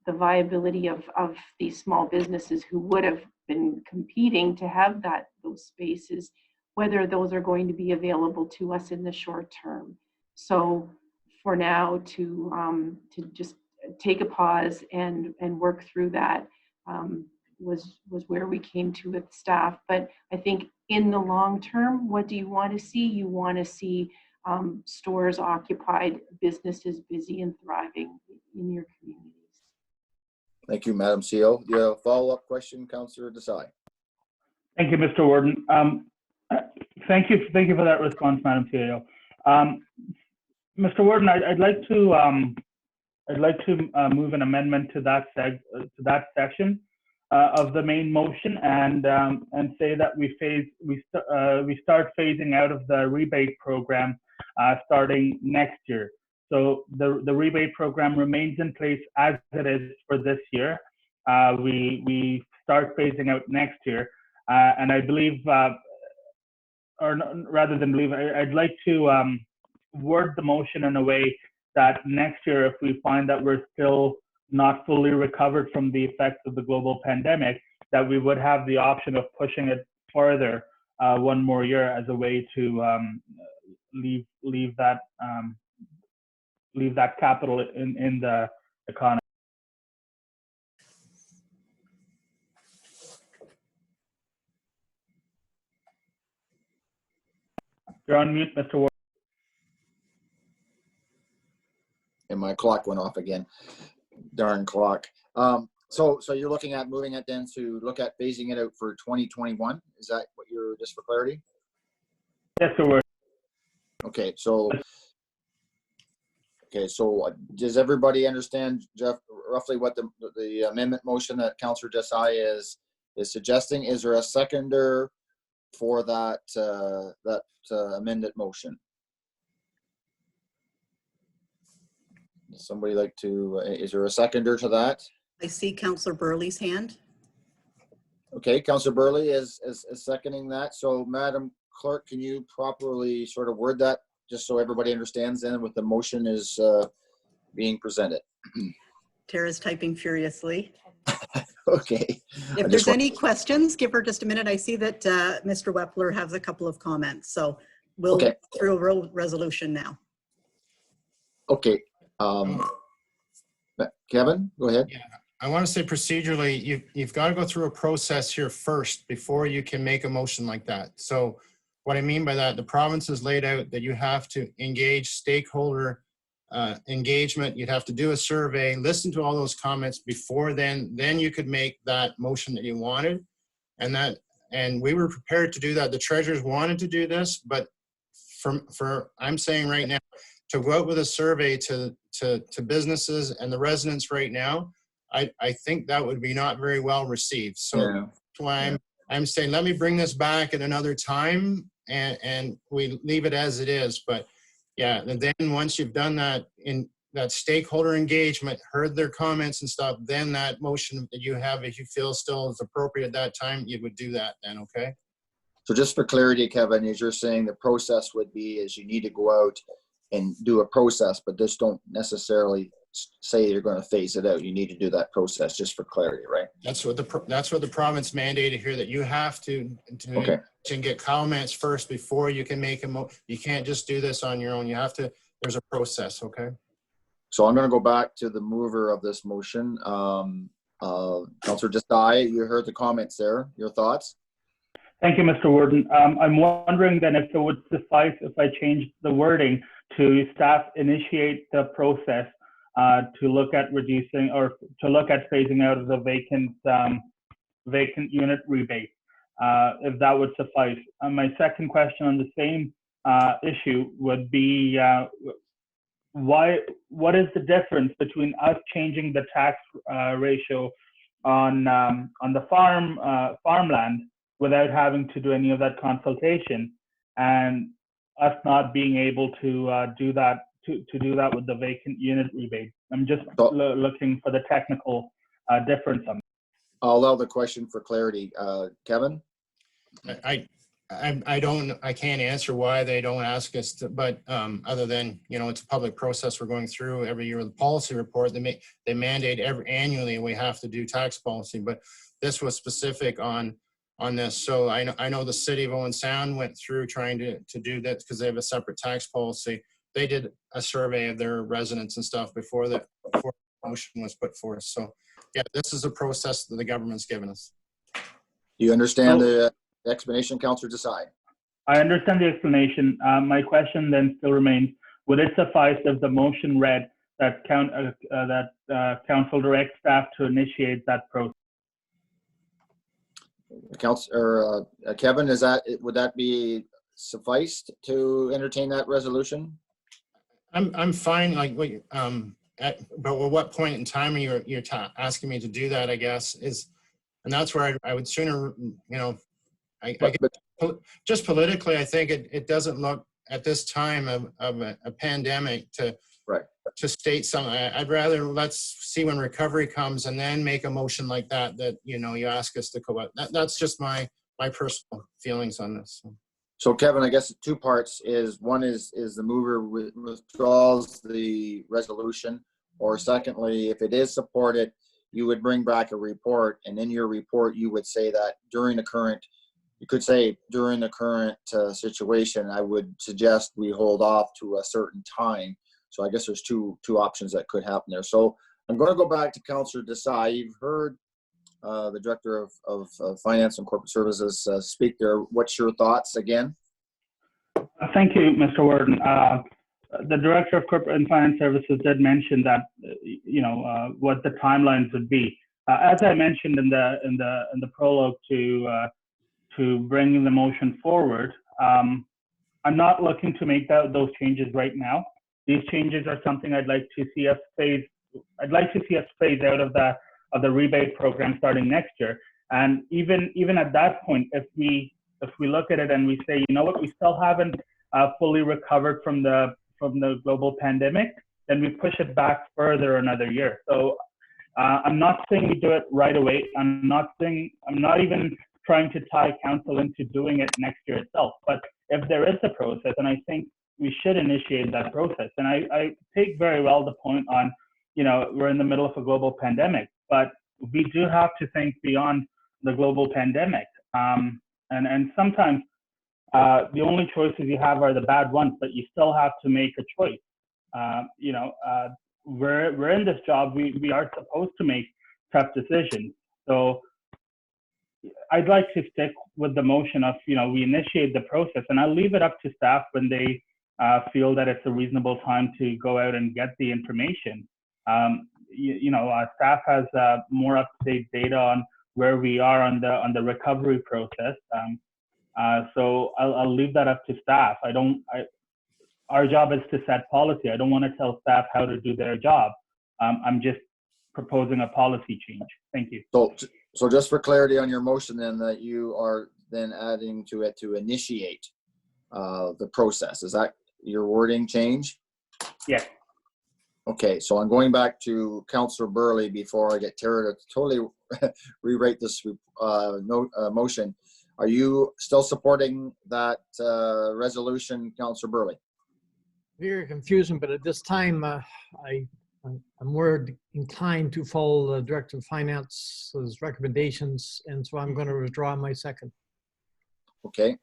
viability of these small businesses who would have been competing to have those spaces, whether those are going to be available to us in the short term. So for now, to just take a pause and work through that was where we came to with staff. But I think in the long term, what do you want to see? You want to see stores occupied, businesses busy and thriving in your communities. Thank you, Madam CEO. You have a follow-up question, Councillor Desai? Thank you, Mr. Warden. Thank you for that response, Madam CEO. Mr. Warden, I'd like to move an amendment to that section of the main motion and say that we start phasing out of the rebate program starting next year. So the rebate program remains in place as it is for this year. We start phasing out next year. And I believe, rather than believe, I'd like to word the motion in a way that next year, if we find that we're still not fully recovered from the effects of the global pandemic, that we would have the option of pushing it further one more year as a way to leave that capital in the economy. You're on mute, Mr. Ward. And my clock went off again. Darn clock. So you're looking at moving it then to look at phasing it out for 2021? Is that what you're, just for clarity? Yes, sir. Okay, so does everybody understand, Jeff, roughly what the amendment motion that Councillor Desai is suggesting? Is there a seconder for that amended motion? Does somebody like to, is there a seconder to that? I see Councillor Burley's hand. Okay, Councillor Burley is seconding that. So Madam Clerk, can you properly sort of word that just so everybody understands then what the motion is being presented? Tara's typing furiously. Okay. If there's any questions, give her just a minute. I see that Mr. Wepler has a couple of comments. So we'll go through a resolution now. Okay. Kevin, go ahead. Yeah, I want to say procedurally, you've got to go through a process here first before you can make a motion like that. So what I mean by that, the province has laid out that you have to engage stakeholder engagement. You'd have to do a survey, listen to all those comments before then you could make that motion that you wanted. And we were prepared to do that. The treasurers wanted to do this, but I'm saying right now, to go out with a survey to businesses and the residents right now, I think that would be not very well received. So that's why I'm saying, let me bring this back at another time and we leave it as it is. But yeah, and then once you've done that in that stakeholder engagement, heard their comments and stuff, then that motion that you have, if you feel still is appropriate at that time, you would do that then, okay? So just for clarity, Kevin, as you're saying, the process would be is you need to go out and do a process, but just don't necessarily say you're going to phase it out. You need to do that process, just for clarity, right? That's what the province mandated here, that you have to get comments first before you can make you can't just do this on your own. You have to, there's a process, okay? So I'm going to go back to the mover of this motion. Councillor Desai, you heard the comments there. Your thoughts? Thank you, Mr. Warden. I'm wondering then if it would suffice if I changed the wording to staff initiate the process to look at reducing or to look at phasing out of the vacant unit rebate, if that would suffice. My second question on the same issue would be what is the difference between us changing the tax ratio on the farmland without having to do any of that consultation, and us not being able to do that with the vacant unit rebate? I'm just looking for the technical difference on that. I'll allow the question for clarity. Kevin? I can't answer why they don't ask us to, but other than, it's a public process we're going through every year with the policy report. They mandate annually we have to do tax policy, but this was specific on this. So I know the city of Owen Sound went through trying to do that because they have a separate tax policy. They did a survey of their residents and stuff before the motion was put forth. So yeah, this is a process that the government's given us. Do you understand the explanation, Councillor Desai? I understand the explanation. My question then still remains: would it suffice if the motion read that council directs staff to initiate that process? Councillor Kevin, would that be sufficed to entertain that resolution? I'm fine. But at what point in time are you're asking me to do that? I guess and that's where I would sooner, just politically, I think it doesn't look at this time of a pandemic to Right. to state something. I'd rather let's see when recovery comes and then make a motion like that, you know, you ask us to go out. That's just my personal feelings on this. So Kevin, I guess two parts is, one is the mover withdraws the resolution, or secondly, if it is supported, you would bring back a report, and in your report, you would say that during the current, you could say during the current situation, I would suggest we hold off to a certain time. So I guess there's two options that could happen there. So I'm going to go back to Councillor Desai. You've heard the Director of Finance and Corporate Services speak there. What's your thoughts again? Thank you, Mr. Warden. The Director of Corporate and Finance Services did mention that, you know, what the timelines would be. As I mentioned in the prologue to bringing the motion forward, I'm not looking to make those changes right now. These changes are something I'd like to see us phase. I'd like to see us phase out of the rebate program starting next year. And even at that point, if we look at it and we say, you know what, we still haven't fully recovered from the global pandemic, then we push it back further another year. So I'm not saying we do it right away. I'm not even trying to tie council into doing it next year itself. But if there is a process, and I think we should initiate that process. And I take very well the point on, you know, we're in the middle of a global pandemic, but we do have to think beyond the global pandemic. And sometimes the only choices you have are the bad ones, but you still have to make a choice. You know, we're in this job. We are supposed to make tough decisions. So I'd like to stick with the motion of, you know, we initiate the process, and I'll leave it up to staff when they feel that it's a reasonable time to go out and get the information. You know, staff has more up-to-date data on where we are on the recovery process. So I'll leave that up to staff. Our job is to set policy. I don't want to tell staff how to do their job. I'm just proposing a policy change. Thank you. So just for clarity on your motion, then, that you are then adding to it to initiate the process. Is that your wording change? Yes. Okay, so I'm going back to Councillor Burley before I get Tara to totally rewrite this motion. Are you still supporting that resolution, Councillor Burley? Very confusing, but at this time, I'm more inclined to follow the Director of Finance's recommendations, and so I'm going to withdraw my second. Okay.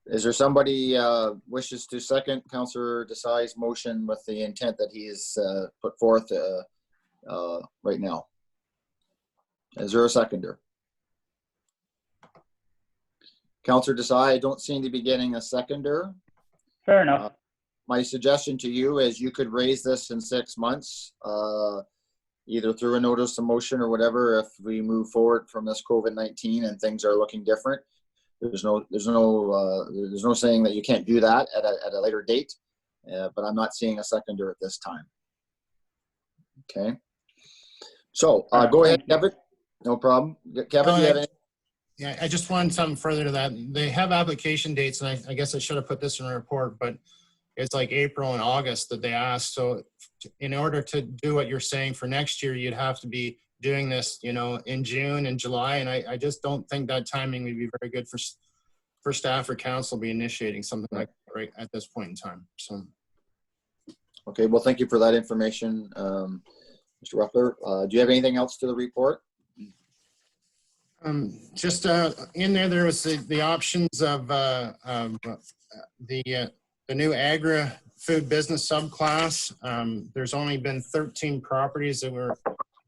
Is there somebody wishes to second Councillor Desai's motion with the intent that he has put forth right now? Is there a seconder? Councillor Desai, I don't seem to be getting a seconder. Fair enough. My suggestion to you is you could raise this in 6 months, either through a notice of motion or whatever, if we move forward from this COVID-19 and things are looking different. There's no saying that you can't do that at a later date, but I'm not seeing a seconder at this time. Okay. So go ahead, Kevin. No problem. Kevin, you have any? Yeah, I just wanted something further to that. They have application dates, and I guess I should have put this in a report, but it's like April and August that they asked. So in order to do what you're saying for next year, you'd have to be doing this, you know, in June and July. And I just don't think that timing would be very good for staff or council be initiating something like that right at this point in time. So. Okay, well, thank you for that information, Mr. Ruffler. Do you have anything else to the report? Just in there was the options of the new agri-food business subclass. There's only been 13 properties that were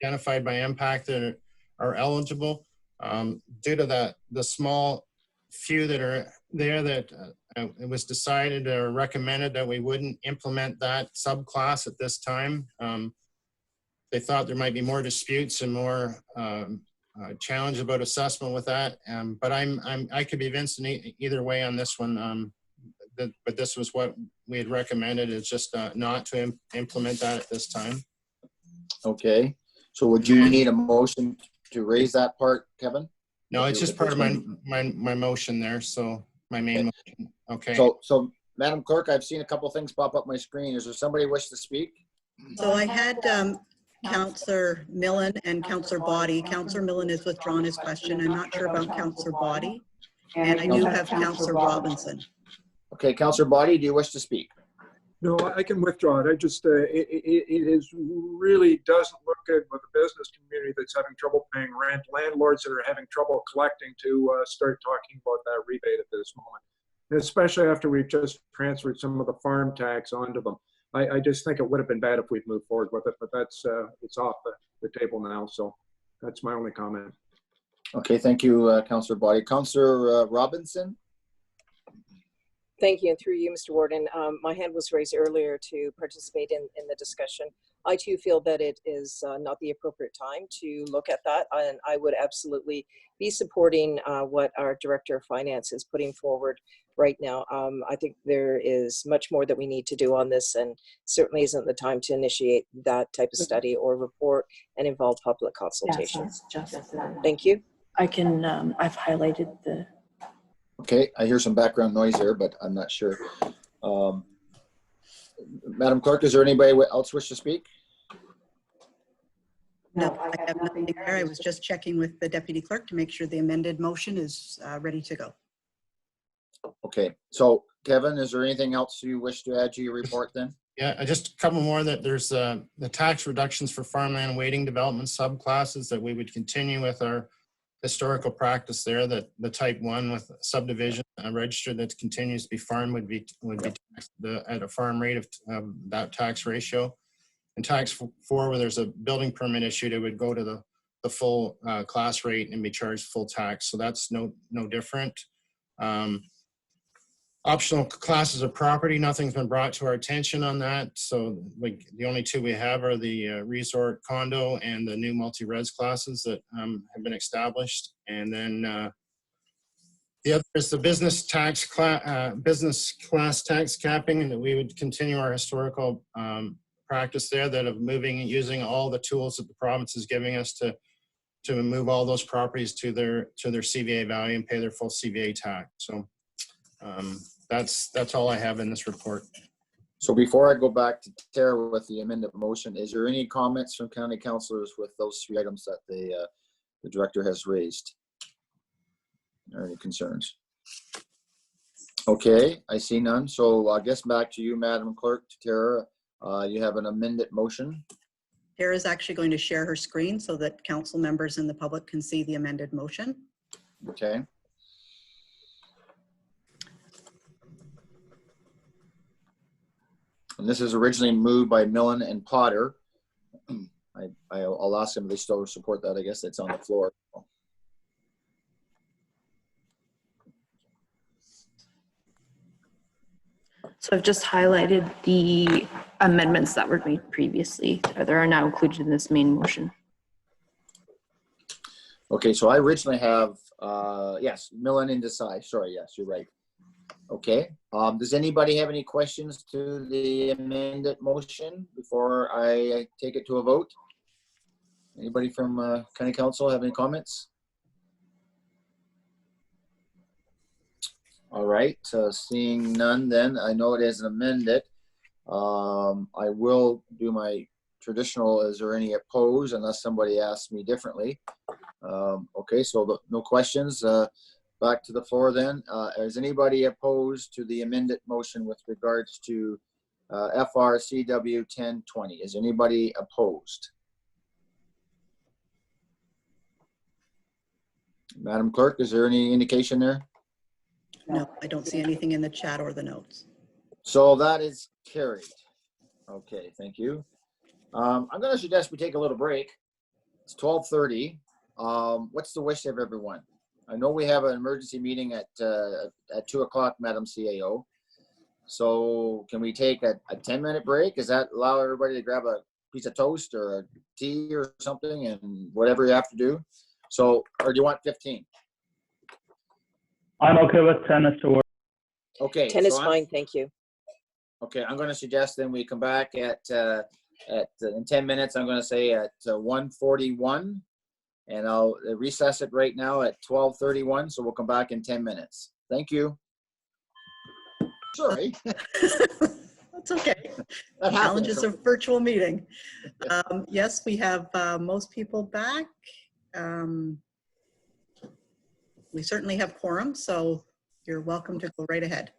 identified by impact that are eligible. Due to the small few that are there, that it was decided or recommended that we wouldn't implement that subclass at this time. They thought there might be more disputes and more challenge about assessment with that. But I could be convinced in either way on this one. But this was what we had recommended, is just not to implement that at this time. Okay. So would you need a motion to raise that part, Kevin? No, it's just part of my motion there. So my main motion. Okay. So Madam Clerk, I've seen a couple things pop up my screen. Is there somebody wish to speak? So I had Councillor Millen and Councillor Body. Councillor Millen has withdrawn his question. I'm not sure about Councillor Body. And I do have Councillor Robinson. Okay, Councillor Body, do you wish to speak? No, I can withdraw it. I just, it really doesn't look good with the business community that's having trouble paying rent, landlords that are having trouble collecting to start talking about that rebate at this moment. And especially after we've just transferred some of the farm tax onto them. I just think it would have been bad if we'd moved forward with it, but that's, it's off the table now. So that's my only comment. Okay, thank you, Councillor Body. Councillor Robinson? Thank you, and through you, Mr. Warden. My hand was raised earlier to participate in the discussion. I too feel that it is not the appropriate time to look at that, and I would absolutely be supporting what our Director of Finance is putting forward right now. I think there is much more that we need to do on this, and certainly isn't the time to initiate that type of study or report and involve public consultation. Yes, just Thank you. I can, I've highlighted the. Okay, I hear some background noise here, but I'm not sure. Madam Clerk, is there anybody else wish to speak? No, I have nothing there. I was just checking with the Deputy Clerk to make sure the amended motion is ready to go. Okay, so Kevin, is there anything else you wish to add to your report then? Yeah, just a couple more. That there's the tax reductions for farmland waiting development subclasses that we would continue with our historical practice there, that the type 1 with subdivision registered that continues to be farmed would be taxed at a farm rate of that tax ratio. And tax 4, where there's a building permit issued, it would go to the full class rate and be charged full tax. So that's no different. Optional classes of property, nothing's been brought to our attention on that. So like the only 2 we have are the resort condo and the new multi-res classes that have been established. And then the other is the business class tax capping, and that we would continue our historical practice there, that of moving and using all the tools that the province is giving us to move all those properties to their CVA value and pay their full CVA tax. So that's all I have in this report. So before I go back to Tara with the amended motion, is there any comments from county councillors with those 3 items that the director has raised? Or any concerns? Okay, I see none. So I guess back to you, Madam Clerk, to Tara. You have an amended motion. Tara is actually going to share her screen so that council members and the public can see the amended motion. Okay. And this is originally moved by Millen and Potter. I'll ask them if they still support that. I guess it's on the floor. So I've just highlighted the amendments that were made previously. They are now included in this main motion. Okay, so I originally have, yes, Millen and Desai. Sorry, yes, you're right. Okay, does anybody have any questions to the amended motion before I take it to a vote? Anybody from County Council have any comments? All right, seeing none then, I know it is amended. I will do my traditional, is there any opposed, unless somebody asks me differently. Okay, so no questions. Back to the floor then. Is anybody opposed to the amended motion with regards to FRCW 1020? Is anybody opposed? Madam Clerk, is there any indication there? No, I don't see anything in the chat or the notes. So that is carried. Okay, thank you. I'm going to suggest we take a little break. It's 12:30. What's the wish of everyone? I know we have an emergency meeting at 2 o'clock, Madam CAO. So can we take a 10-minute break? Does that allow everybody to grab a piece of toast or a tea or something and whatever you have to do? So, or do you want 15? I'm okay with 10 as to work. Okay. 10 is fine, thank you. Okay, I'm going to suggest then we come back in 10 minutes. I'm going to say at 1:41, and I'll recess it right now at 12:31. So we'll come back in 10 minutes. Thank you. Sorry. That's okay. That Challenges happens. of virtual meeting. Yes, we have most people back. We certainly have quorum, so you're welcome to go right ahead.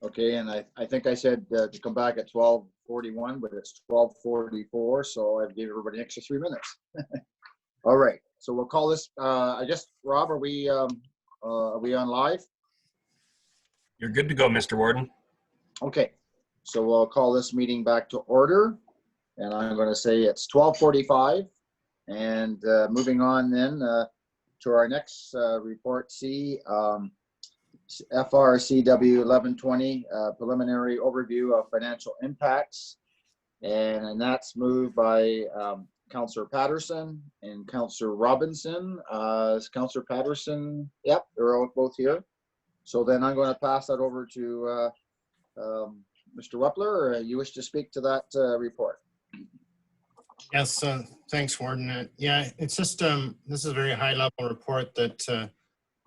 Okay, and I think I said to come back at 12:41, but it's 12:44, so I gave everybody an extra 3 minutes. All right, so we'll call this. I guess, Rob, are we on live? You're good to go, Mr. Warden. Okay, so we'll call this meeting back to order, and I'm going to say it's 12:45, and moving on then to our next report C. FRCW 1120 preliminary overview of financial impacts, and that's moved by Councillor Patterson and Councillor Robinson. Is Councillor Patterson? Yep, they're both here. So then I'm going to pass that over to Mr. Wepler. You wish to speak to that report? Yes, thanks, Warden. Yeah, it's just this is a very high-level report that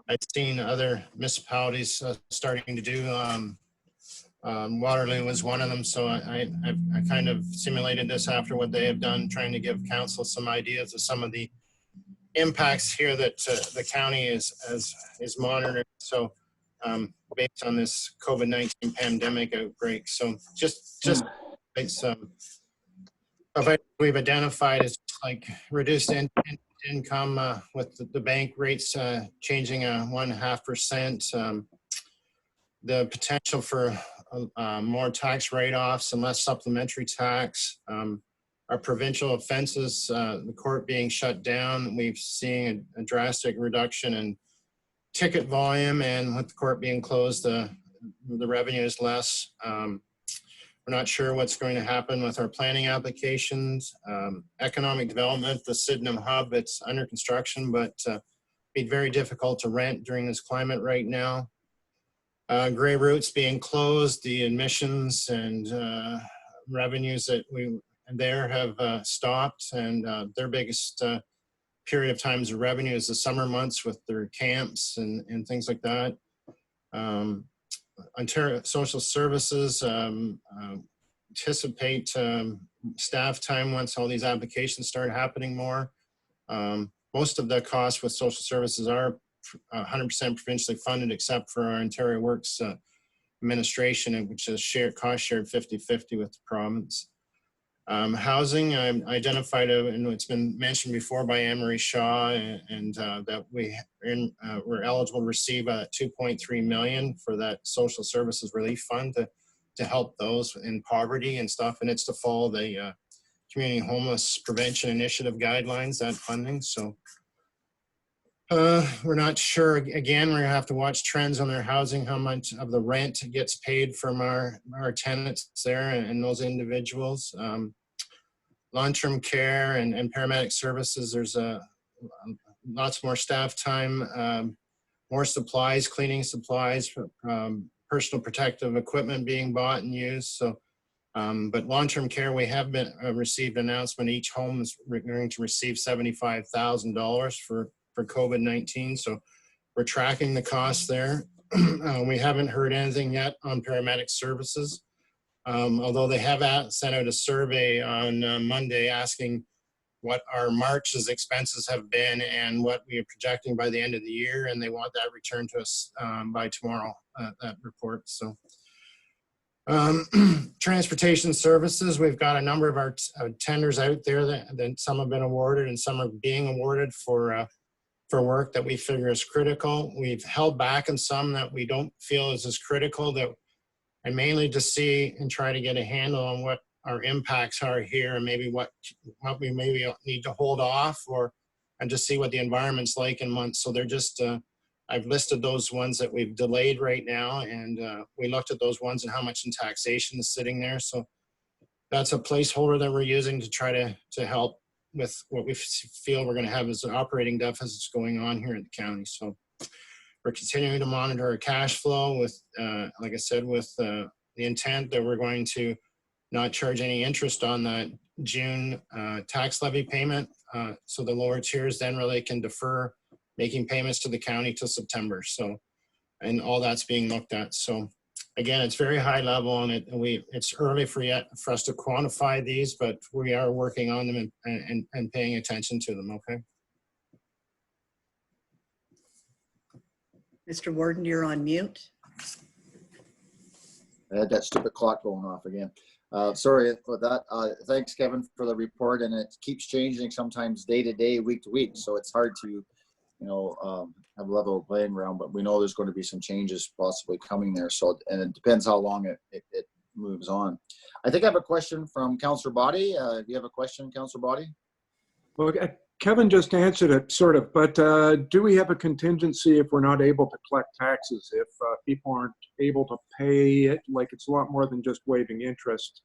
I've seen other municipalities starting to do. Waterloo was one of them, so I kind of simulated this after what they have done, trying to give council some ideas of some of the impacts here that the county is monitoring. So based on this COVID-19 pandemic outbreak, so just it's we've identified as like reduced income with the bank rates changing 1.5%. The potential for more tax write-offs and less supplementary tax. Our provincial offenses, the court being shut down, we've seen a drastic reduction in ticket volume, and with the court being closed, the revenue is less. We're not sure what's going to happen with our planning applications. Economic development, the Sydenham hub, it's under construction, but be very difficult to rent during this climate right now. Gray routes being closed, the admissions and revenues that we there have stopped, and their biggest period of times of revenue is the summer months with their camps and things like that. Ontario Social Services anticipate staff time once all these applications start happening more. Most of the costs with social services are 100% provincially funded, except for our Ontario Works administration, which is cost shared 50-50 with the province. Housing, I identified, and it's been mentioned before by Anne-Marie Shaw, and that we're eligible to receive $2.3 million for that social services relief fund to help those in poverty and stuff, and it's to follow the Community Homeless Prevention Initiative guidelines, that funding. So we're not sure. Again, we're gonna have to watch trends on their housing, how much of the rent gets paid from our tenants there and those individuals. Long-term care and paramedic services, there's lots more staff time, more supplies, cleaning supplies, personal protective equipment being bought and used. So, but long-term care, we have been received an announcement each home is going to receive $75,000 for COVID-19. So we're tracking the costs there. We haven't heard anything yet on paramedic services. Although they have sent out a survey on Monday asking what our March's expenses have been and what we are projecting by the end of the year, and they want that returned to us by tomorrow, that report. So transportation services, we've got a number of our tenders out there that some have been awarded and some are being awarded for work that we figure is critical. We've held back on some that we don't feel is as critical, and mainly to see and try to get a handle on what our impacts are here and maybe what we maybe need to hold off and just see what the environment's like in months. So they're just, I've listed those ones that we've delayed right now, and we looked at those ones and how much in taxation is sitting there. So that's a placeholder that we're using to try to help with what we feel we're gonna have as an operating deficits going on here in the county. So we're continuing to monitor our cash flow with, like I said, with the intent that we're going to not charge any interest on that June tax levy payment. So the lower tiers then really can defer making payments to the county till September. So, and all that's being looked at. So again, it's very high level, and it's early for us to quantify these, but we are working on them and paying attention to them. Okay. Mr. Warden, you're on mute. I had that stupid clock going off again. Sorry for that. Thanks, Kevin, for the report. And it keeps changing sometimes day to day, week to week. So it's hard to, have a level playing ground. But we know there's going to be some changes possibly coming there. So, and it depends how long it moves on. I think I have a question from Councillor Body. Do you have a question, Councillor Body? Well, Kevin just answered it, sort of, but do we have a contingency if we're not able to collect taxes? If people aren't able to pay it, like it's a lot more than just waiving interest.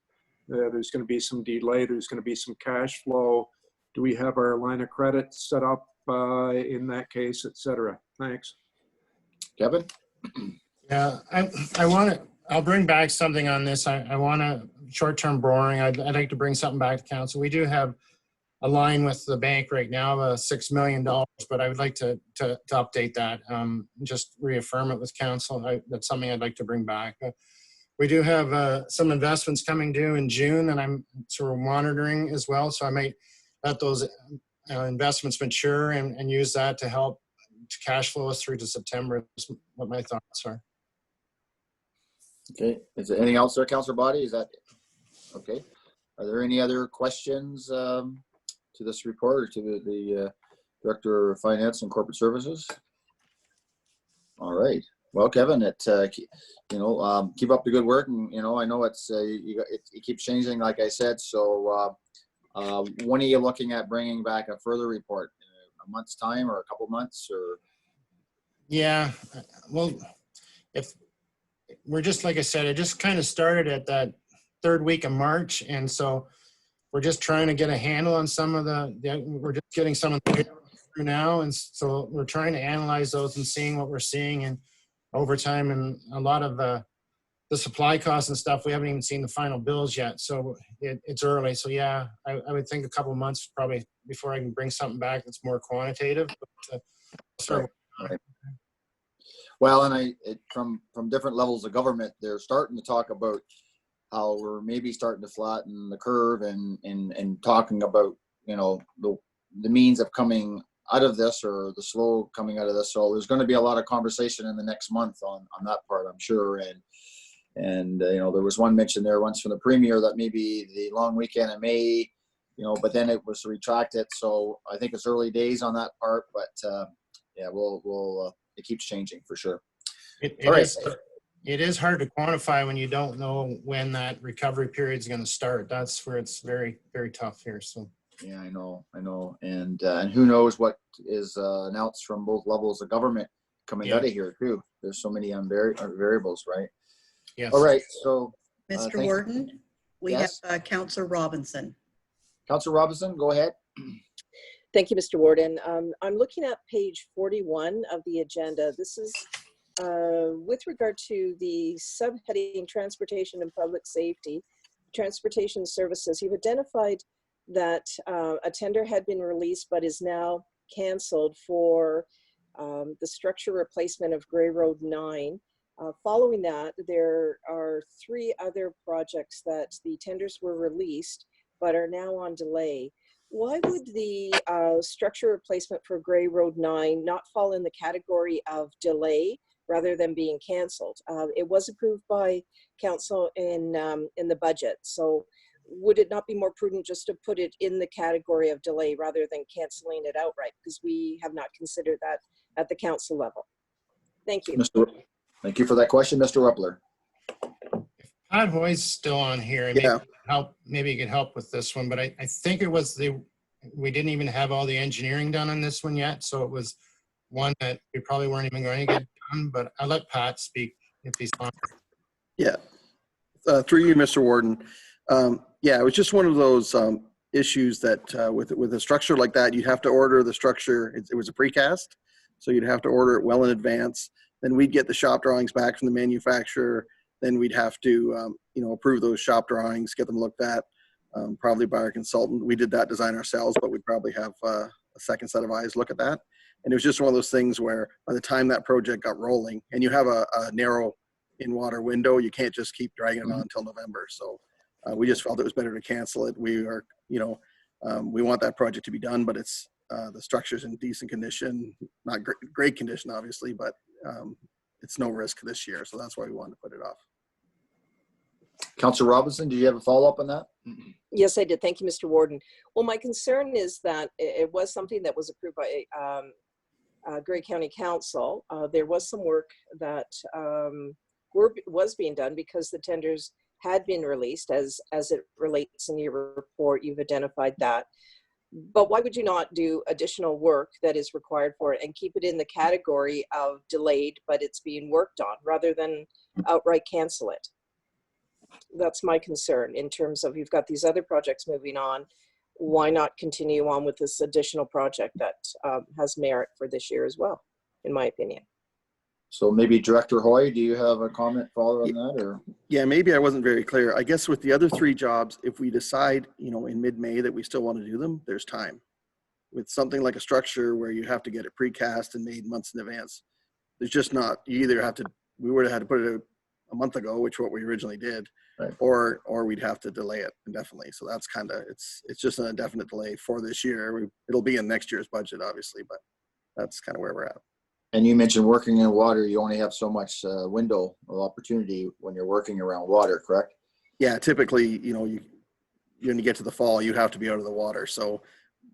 There's going to be some delay. There's going to be some cash flow. Do we have our line of credit set up in that case, et cetera? Thanks. Kevin? Yeah, I'll bring back something on this. I want to short-term borrowing. I'd like to bring something back to council. We do have a line with the bank right now of $6 million, but I would like to update that, just reaffirm it with council. That's something I'd like to bring back. We do have some investments coming due in June, and I'm sort of monitoring as well. So I might let those investments mature and use that to help to cash flow us through to September. Is what my thoughts are. Okay. Is there anything else there, Councillor Body? Is that okay? Are there any other questions to this report or to the Director of Finance and Corporate Services? All right. Well, Kevin, keep up the good work, and I know it keeps changing, like I said. So, when are you looking at bringing back a further report? A month's time, or a couple months, or? Yeah. Well, if we're just, like I said, I just kind of started at that third week of March, and so we're just trying to get a handle on some of we're just getting some of the through now. And so we're trying to analyze those and seeing what we're seeing and over time, and a lot of the supply costs and stuff, we haven't even seen the final bills yet. So it's early. So yeah, I would think a couple of months probably before I can bring something back that's more quantitative. But, right. Well, and from different levels of government, they're starting to talk about how we're maybe starting to flatten the curve and talking about, the means of coming out of this, or the slow coming out of this. So there's going to be a lot of conversation in the next month on that part, I'm sure. And there was one mention there once from the Premier that maybe the long weekend in May, but then it was retracted. So I think it's early days on that part, but yeah, it keeps changing for sure. It is hard to quantify when you don't know when that recovery period is going to start. That's where it's very, very tough here. So yeah, I know, and who knows what is announced from both levels of government coming out of here too. There's so many variables, right? Yes. All right. So, Mr. Warden, we have Councillor Robinson. Councillor Robinson, go ahead. Thank you, Mr. Warden. I'm looking at page 41 of the agenda. This is with regard to the subheading Transportation and Public Safety, Transportation Services. You've identified that a tender had been released but is now canceled for the structure replacement of Grey Road 9. Following that, there are 3 other projects that the tenders were released but are now on delay. Why would the structure replacement for Grey Road 9 not fall in the category of delay rather than being canceled? It was approved by council in the budget. So would it not be more prudent just to put it in the category of delay rather than canceling it outright? Because we have not considered that at the council level. Thank you. Thank you for that question, Mr. Ruppler. Pat Hoy's still on here. Maybe you could help with this one, but I think it was we didn't even have all the engineering done on this one yet. So it was one that we probably weren't even going to get done, but I'll let Pat speak if he's on. Yeah, through you, Mr. Warden. Yeah, it was just one of those issues that with a structure like that, you'd have to order the structure. It was a precast, so you'd have to order it well in advance. Then we'd get the shop drawings back from the manufacturer. Then we'd have to, approve those shop drawings, get them looked at, probably by our consultant. We did that design ourselves, but we'd probably have a second set of eyes look at that. And it was just one of those things where by the time that project got rolling, and you have a narrow, in-water window. You can't just keep dragging it on until November. So we just felt it was better to cancel it. We are, we want that project to be done, but it's the structure's in decent condition, not great condition, obviously, but it's no risk this year. So that's why we wanted to put it off. Councillor Robinson, do you have a follow-up on that? Yes, I did. Thank you, Mr. Warden. Well, my concern is that it was something that was approved by Grey County Council. There was some work that was being done because the tenders had been released as it relates in your report. You've identified that. But why would you not do additional work that is required for it and keep it in the category of delayed, but it's being worked on, rather than outright cancel it? That's my concern in terms of, you've got these other projects moving on. Why not continue on with this additional project that has merit for this year as well, in my opinion? So maybe Director Hoy, do you have a comment follow on that, or? Yeah, maybe I wasn't very clear. I guess with the other 3 jobs, if we decide, in mid-May that we still want to do them, there's time. With something like a structure where you have to get it precast and made months in advance, there's just not. You either have to, we would have had to put it a month ago, which what we originally did, right, or we'd have to delay it indefinitely. So that's kind of, it's just an indefinite delay for this year. It'll be in next year's budget, obviously, but that's kind of where we're at. And you mentioned working in water, you only have so much window of opportunity when you're working around water, correct? Yeah, typically, when you get to the fall, you have to be out of the water. So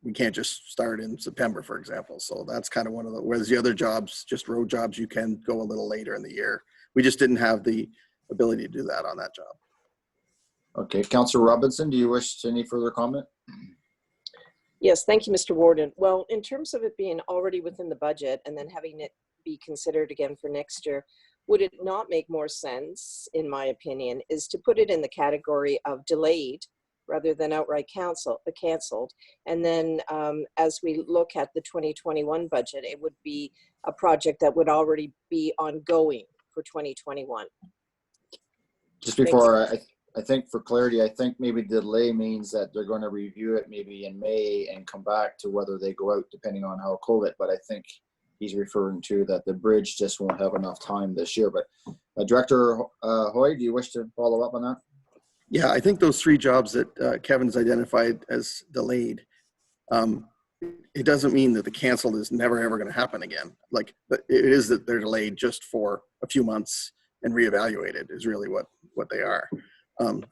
we can't just start in September, for example. So that's kind of one of the, whereas the other jobs, just road jobs, you can go a little later in the year. We just didn't have the ability to do that on that job. Okay, Councillor Robinson, do you wish any further comment? Yes, thank you, Mr. Warden. Well, in terms of it being already within the budget and then having it be considered again for next year, would it not make more sense, in my opinion, is to put it in the category of delayed rather than outright canceled? And then as we look at the 2021 budget, it would be a project that would already be ongoing for 2021. Just before, I think for clarity, I think maybe delay means that they're going to review it maybe in May and come back to whether they go out depending on how Covet. But I think he's referring to that the bridge just won't have enough time this year. But Director Hoy, do you wish to follow up on that? Yeah, I think those 3 jobs that Kevin's identified as delayed, it doesn't mean that the canceled is never ever going to happen again. Like, it is that they're delayed just for a few months and reevaluated is really what they are.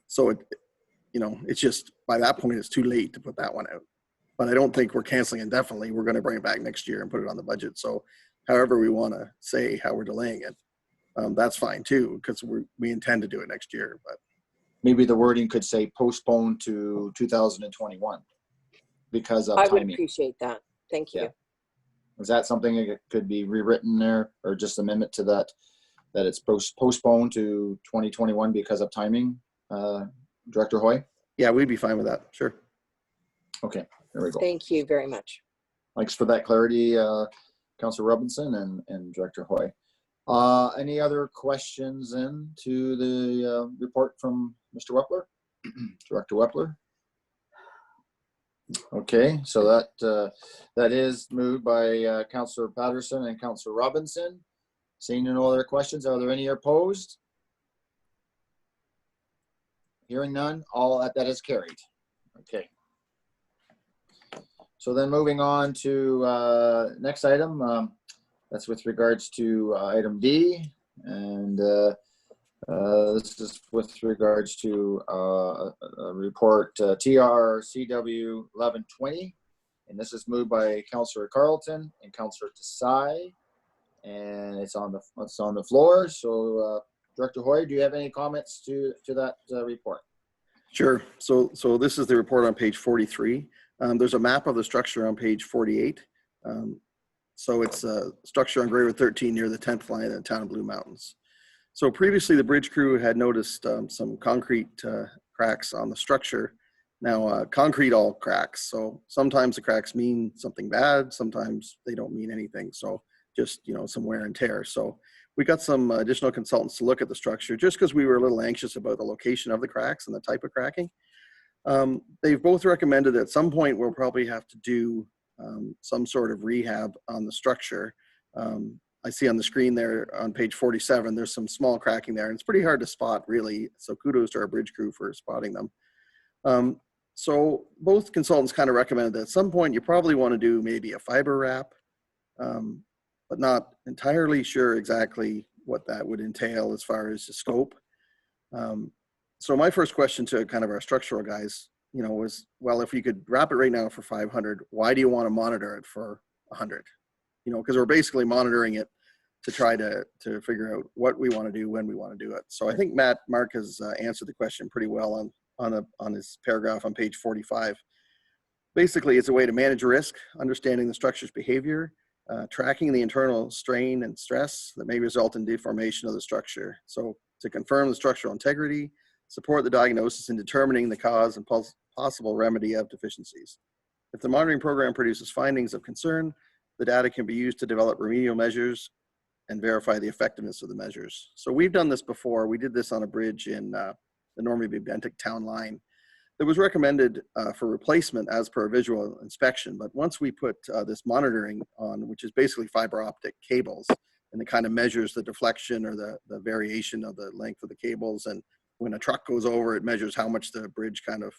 So it's just, by that point, it's too late to put that one out. But I don't think we're canceling indefinitely. We're going to bring it back next year and put it on the budget. So however we want to say how we're delaying it, that's fine too, because we intend to do it next year. But maybe the wording could say postpone to 2021 because of I timing. would appreciate that. Thank you. Yeah. Is that something that could be rewritten there, or just amendment to that it's postponed to 2021 because of timing? Director Hoy? Yeah, we'd be fine with that. Sure. Okay, there we go. Thank you very much. Thanks for that clarity, Councillor Robinson and Director Hoy. Any other questions to the report from Mr. Wepler? Director Wepler? Okay, so that is moved by Councillor Patterson and Councillor Robinson. Seeing no other questions, are there any opposed? Hearing none, all that is carried. Okay. So then moving on to next item, that's with regards to item D, and this is with regards to a report TRCW 1120, and this is moved by Councillor Carleton and Councillor Desai, and it's on the floor. So Director Hoy, do you have any comments to that report? Sure. So this is the report on page 43. There's a map of the structure on page 48. So it's a structure on Grey Road 13 near the 10th line in the town of Blue Mountains. So previously the bridge crew had noticed some concrete cracks on the structure. Now concrete all cracks. So sometimes the cracks mean something bad. Sometimes they don't mean anything. So just, some wear and tear. So we got some additional consultants to look at the structure just because we were a little anxious about the location of the cracks and the type of cracking. They've both recommended at some point we'll probably have to do some sort of rehab on the structure. I see on the screen there on page 47, there's some small cracking there, and it's pretty hard to spot really. So kudos to our bridge crew for spotting them. So both consultants kind of recommended that at some point you probably want to do maybe a fiber wrap, but not entirely sure exactly what that would entail as far as the scope. So my first question to kind of our structural guys, you know, was, well, if you could wrap it right now for 500, why do you want to monitor it for 100? You know, because we're basically monitoring it to try to figure out what we want to do when we want to do it. So I think Mark has answered the question pretty well on his paragraph on page 45. Basically, it's a way to manage risk, understanding the structure's behavior, tracking the internal strain and stress that may result in deformation of the structure. So to confirm the structural integrity, support the diagnosis in determining the cause and possible remedy of deficiencies. If the monitoring program produces findings of concern, the data can be used to develop remedial measures and verify the effectiveness of the measures. So we've done this before. We did this on a bridge in the Normanby-Bentinck town line that was recommended for replacement as per a visual inspection. But once we put this monitoring on, which is basically fiber optic cables, and it kind of measures the deflection or the variation of the length of the cables. And when a truck goes over, it measures how much the bridge kind of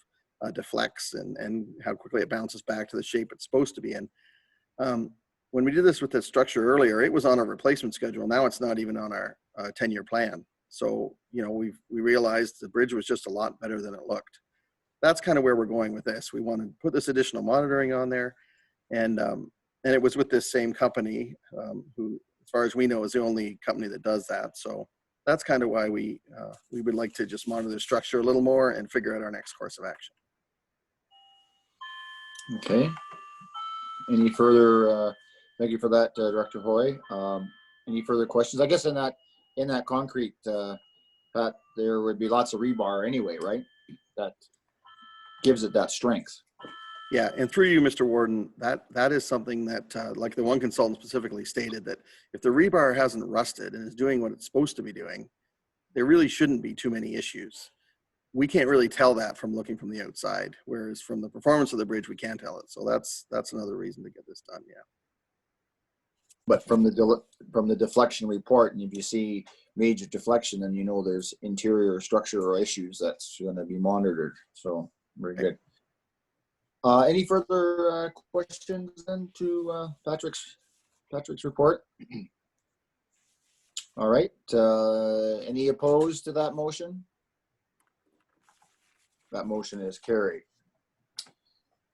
deflects and how quickly it bounces back to the shape it's supposed to be in. When we did this with the structure earlier, it was on a replacement schedule. Now it's not even on our 10-year plan. So, you know, we realized the bridge was just a lot better than it looked. That's kind of where we're going with this. We want to put this additional monitoring on there. And it was with this same company who, as far as we know, is the only company that does that. So that's kind of why we would like to just monitor the structure a little more and figure out our next course of action. Okay. Any further, thank you for that, Director Hoy. Any further questions? I guess in that concrete, Pat, there would be lots of rebar anyway, right? That gives it that strength. Yeah, and through you, Mr. Warden, that is something that, like the one consultant specifically stated, that if the rebar hasn't rusted and is doing what it's supposed to be doing, there really shouldn't be too many issues. We can't really tell that from looking from the outside, whereas from the performance of the bridge, we can tell it. So that's another reason to get this done, yeah. But from the deflection report, and if you see major deflection, then you know there's interior structural issues that's going to be monitored. So very good. Any further questions then to Patrick's report? All right. Any opposed to that motion? That motion is carried.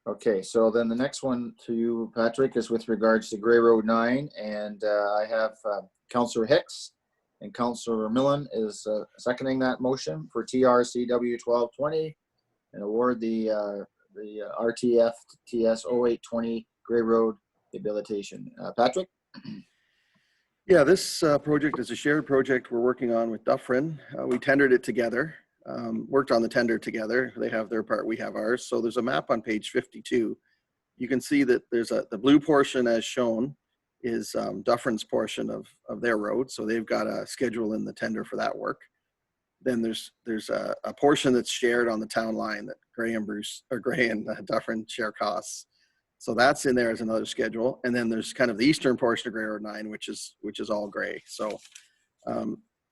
Okay, so then the next one to you, Patrick, is with regards to Grey Road 9, and I have Councillor Hicks and Councillor Millen is seconding that motion for TRCW 1220 and award the RTF TS 0820 Grey Road rehabilitation. Patrick? Yeah, this project is a shared project we're working on with Dufferin. We tendered it together. Worked on the tender together. They have their part, we have ours. So there's a map on page 52. You can see that there's the blue portion as shown is Dufferin's portion of their road. So they've got a schedule in the tender for that work. Then there's a portion that's shared on the town line that Gray and Dufferin share costs. So that's in there as another schedule. And then there's kind of the eastern portion of Grey Road 9, which is all gray. So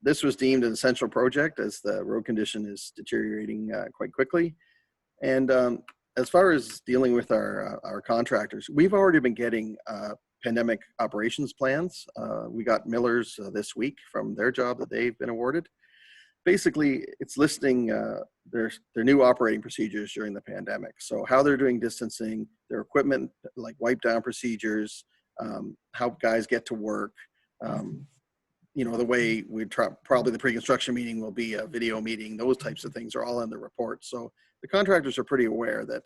this was deemed an essential project as the road condition is deteriorating quite quickly. And as far as dealing with our contractors, we've already been getting pandemic operations plans. We got Miller's this week from their job that they've been awarded. Basically, it's listing their new operating procedures during the pandemic. So how they're doing distancing, their equipment, like wipe down procedures, how guys get to work, you know, the way we probably the pre-construction meeting will be a video meeting, those types of things are all in the report. So the contractors are pretty aware that,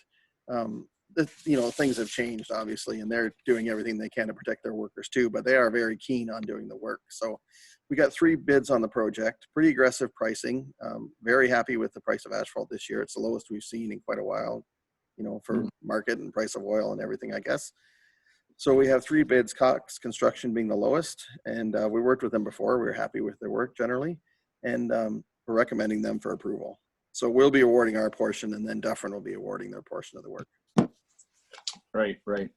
you know, things have changed obviously, and they're doing everything they can to protect their workers too, but they are very keen on doing the work. So we got 3 bids on the project, pretty aggressive pricing. Very happy with the price of asphalt this year. It's the lowest we've seen in quite a while, you know, for market and price of oil and everything, I guess. So we have 3 bids, Cox Construction being the lowest, and we worked with them before. We were happy with their work generally, and we're recommending them for approval. So we'll be awarding our portion, and then Dufferin will be awarding their portion of the work. Right.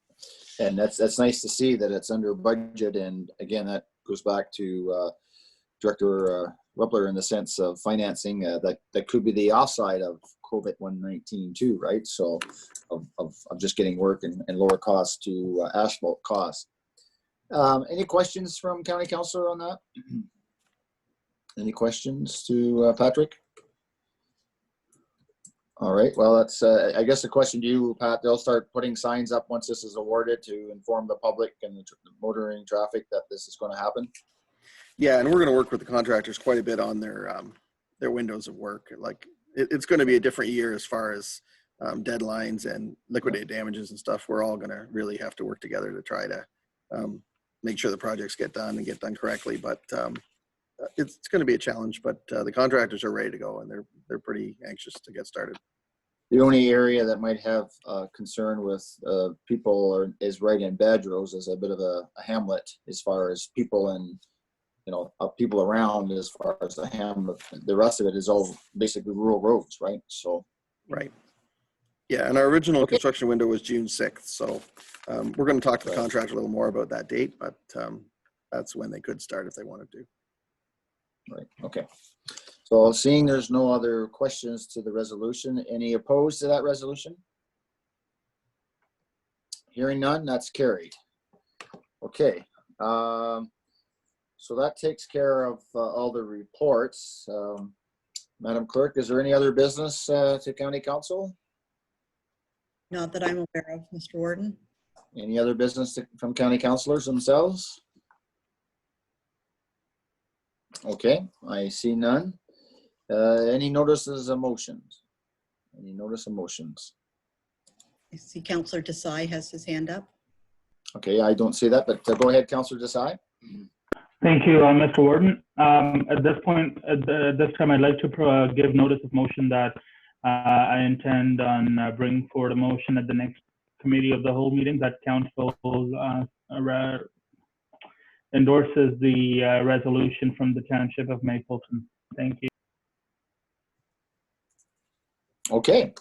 And that's nice to see that it's under budget, and again, that goes back to Director Wepler in the sense of financing that could be the offside of COVID-19 too, right? So of just getting work and lower costs to asphalt costs. Any questions from County Councilor on that? Any questions to Patrick? All right, well, that's, I guess the question to you, Pat, they'll start putting signs up once this is awarded to inform the public and the motoring traffic that this is going to happen? Yeah, and we're going to work with the contractors quite a bit on their windows of work. Like, it's going to be a different year as far as deadlines and liquidated damages and stuff. We're all going to really have to work together to try to make sure the projects get done and get done correctly. But it's going to be a challenge, but the contractors are ready to go, and they're pretty anxious to get started. The only area that might have concern with people is right in Badgerose as a bit of a hamlet as far as people and, you know, people around as far as the hamlet. The rest of it is all basically rural roads, right? So. Right. Yeah, and our original construction window was June 6th. So we're going to talk to the contractor a little more about that date, but that's when they could start if they wanted to. Right, okay. So seeing there's no other questions to the resolution, any opposed to that resolution? Hearing none, that's carried. Okay, so that takes care of all the reports. Madam Clerk, is there any other business to County Council? Not that I'm aware of, Mr. Warden. Any other business from County Councilors themselves? Okay, I see none. Any notices of motions? Any notice of motions? I see Councillor Desai has his hand up. Okay, I don't see that, but go ahead, Councillor Desai. Thank you, Mr. Warden. At this point, at this time, I'd like to give notice of motion that I intend on bringing forward a motion at the next committee of the whole meeting that council endorses the resolution from the Township of Mapleton. Thank you. Okay,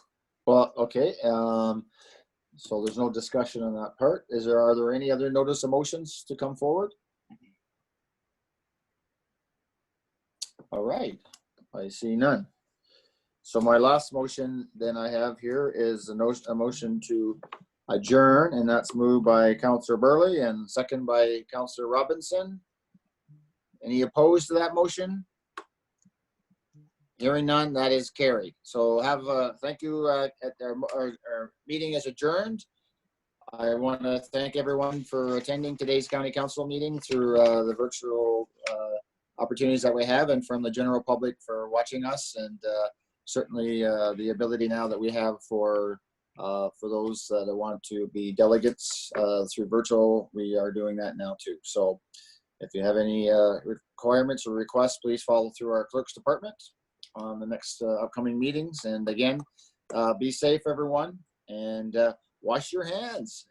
well, okay. So there's no discussion on that part. Are there any other notice of motions to come forward? All right, I see none. So my last motion then I have here is a motion to adjourn, and that's moved by Councillor Burley and second by Councillor Robinson. Any opposed to that motion? Hearing none, that is carried. So thank you. Our meeting is adjourned. I want to thank everyone for attending today's County Council meeting through the virtual opportunities that we have, and from the general public for watching us, and certainly the ability now that we have for those that want to be delegates through virtual, we are doing that now too. So if you have any requirements or requests, please follow through our clerk's department on the next upcoming meetings. And again, be safe, everyone, and wash your hands.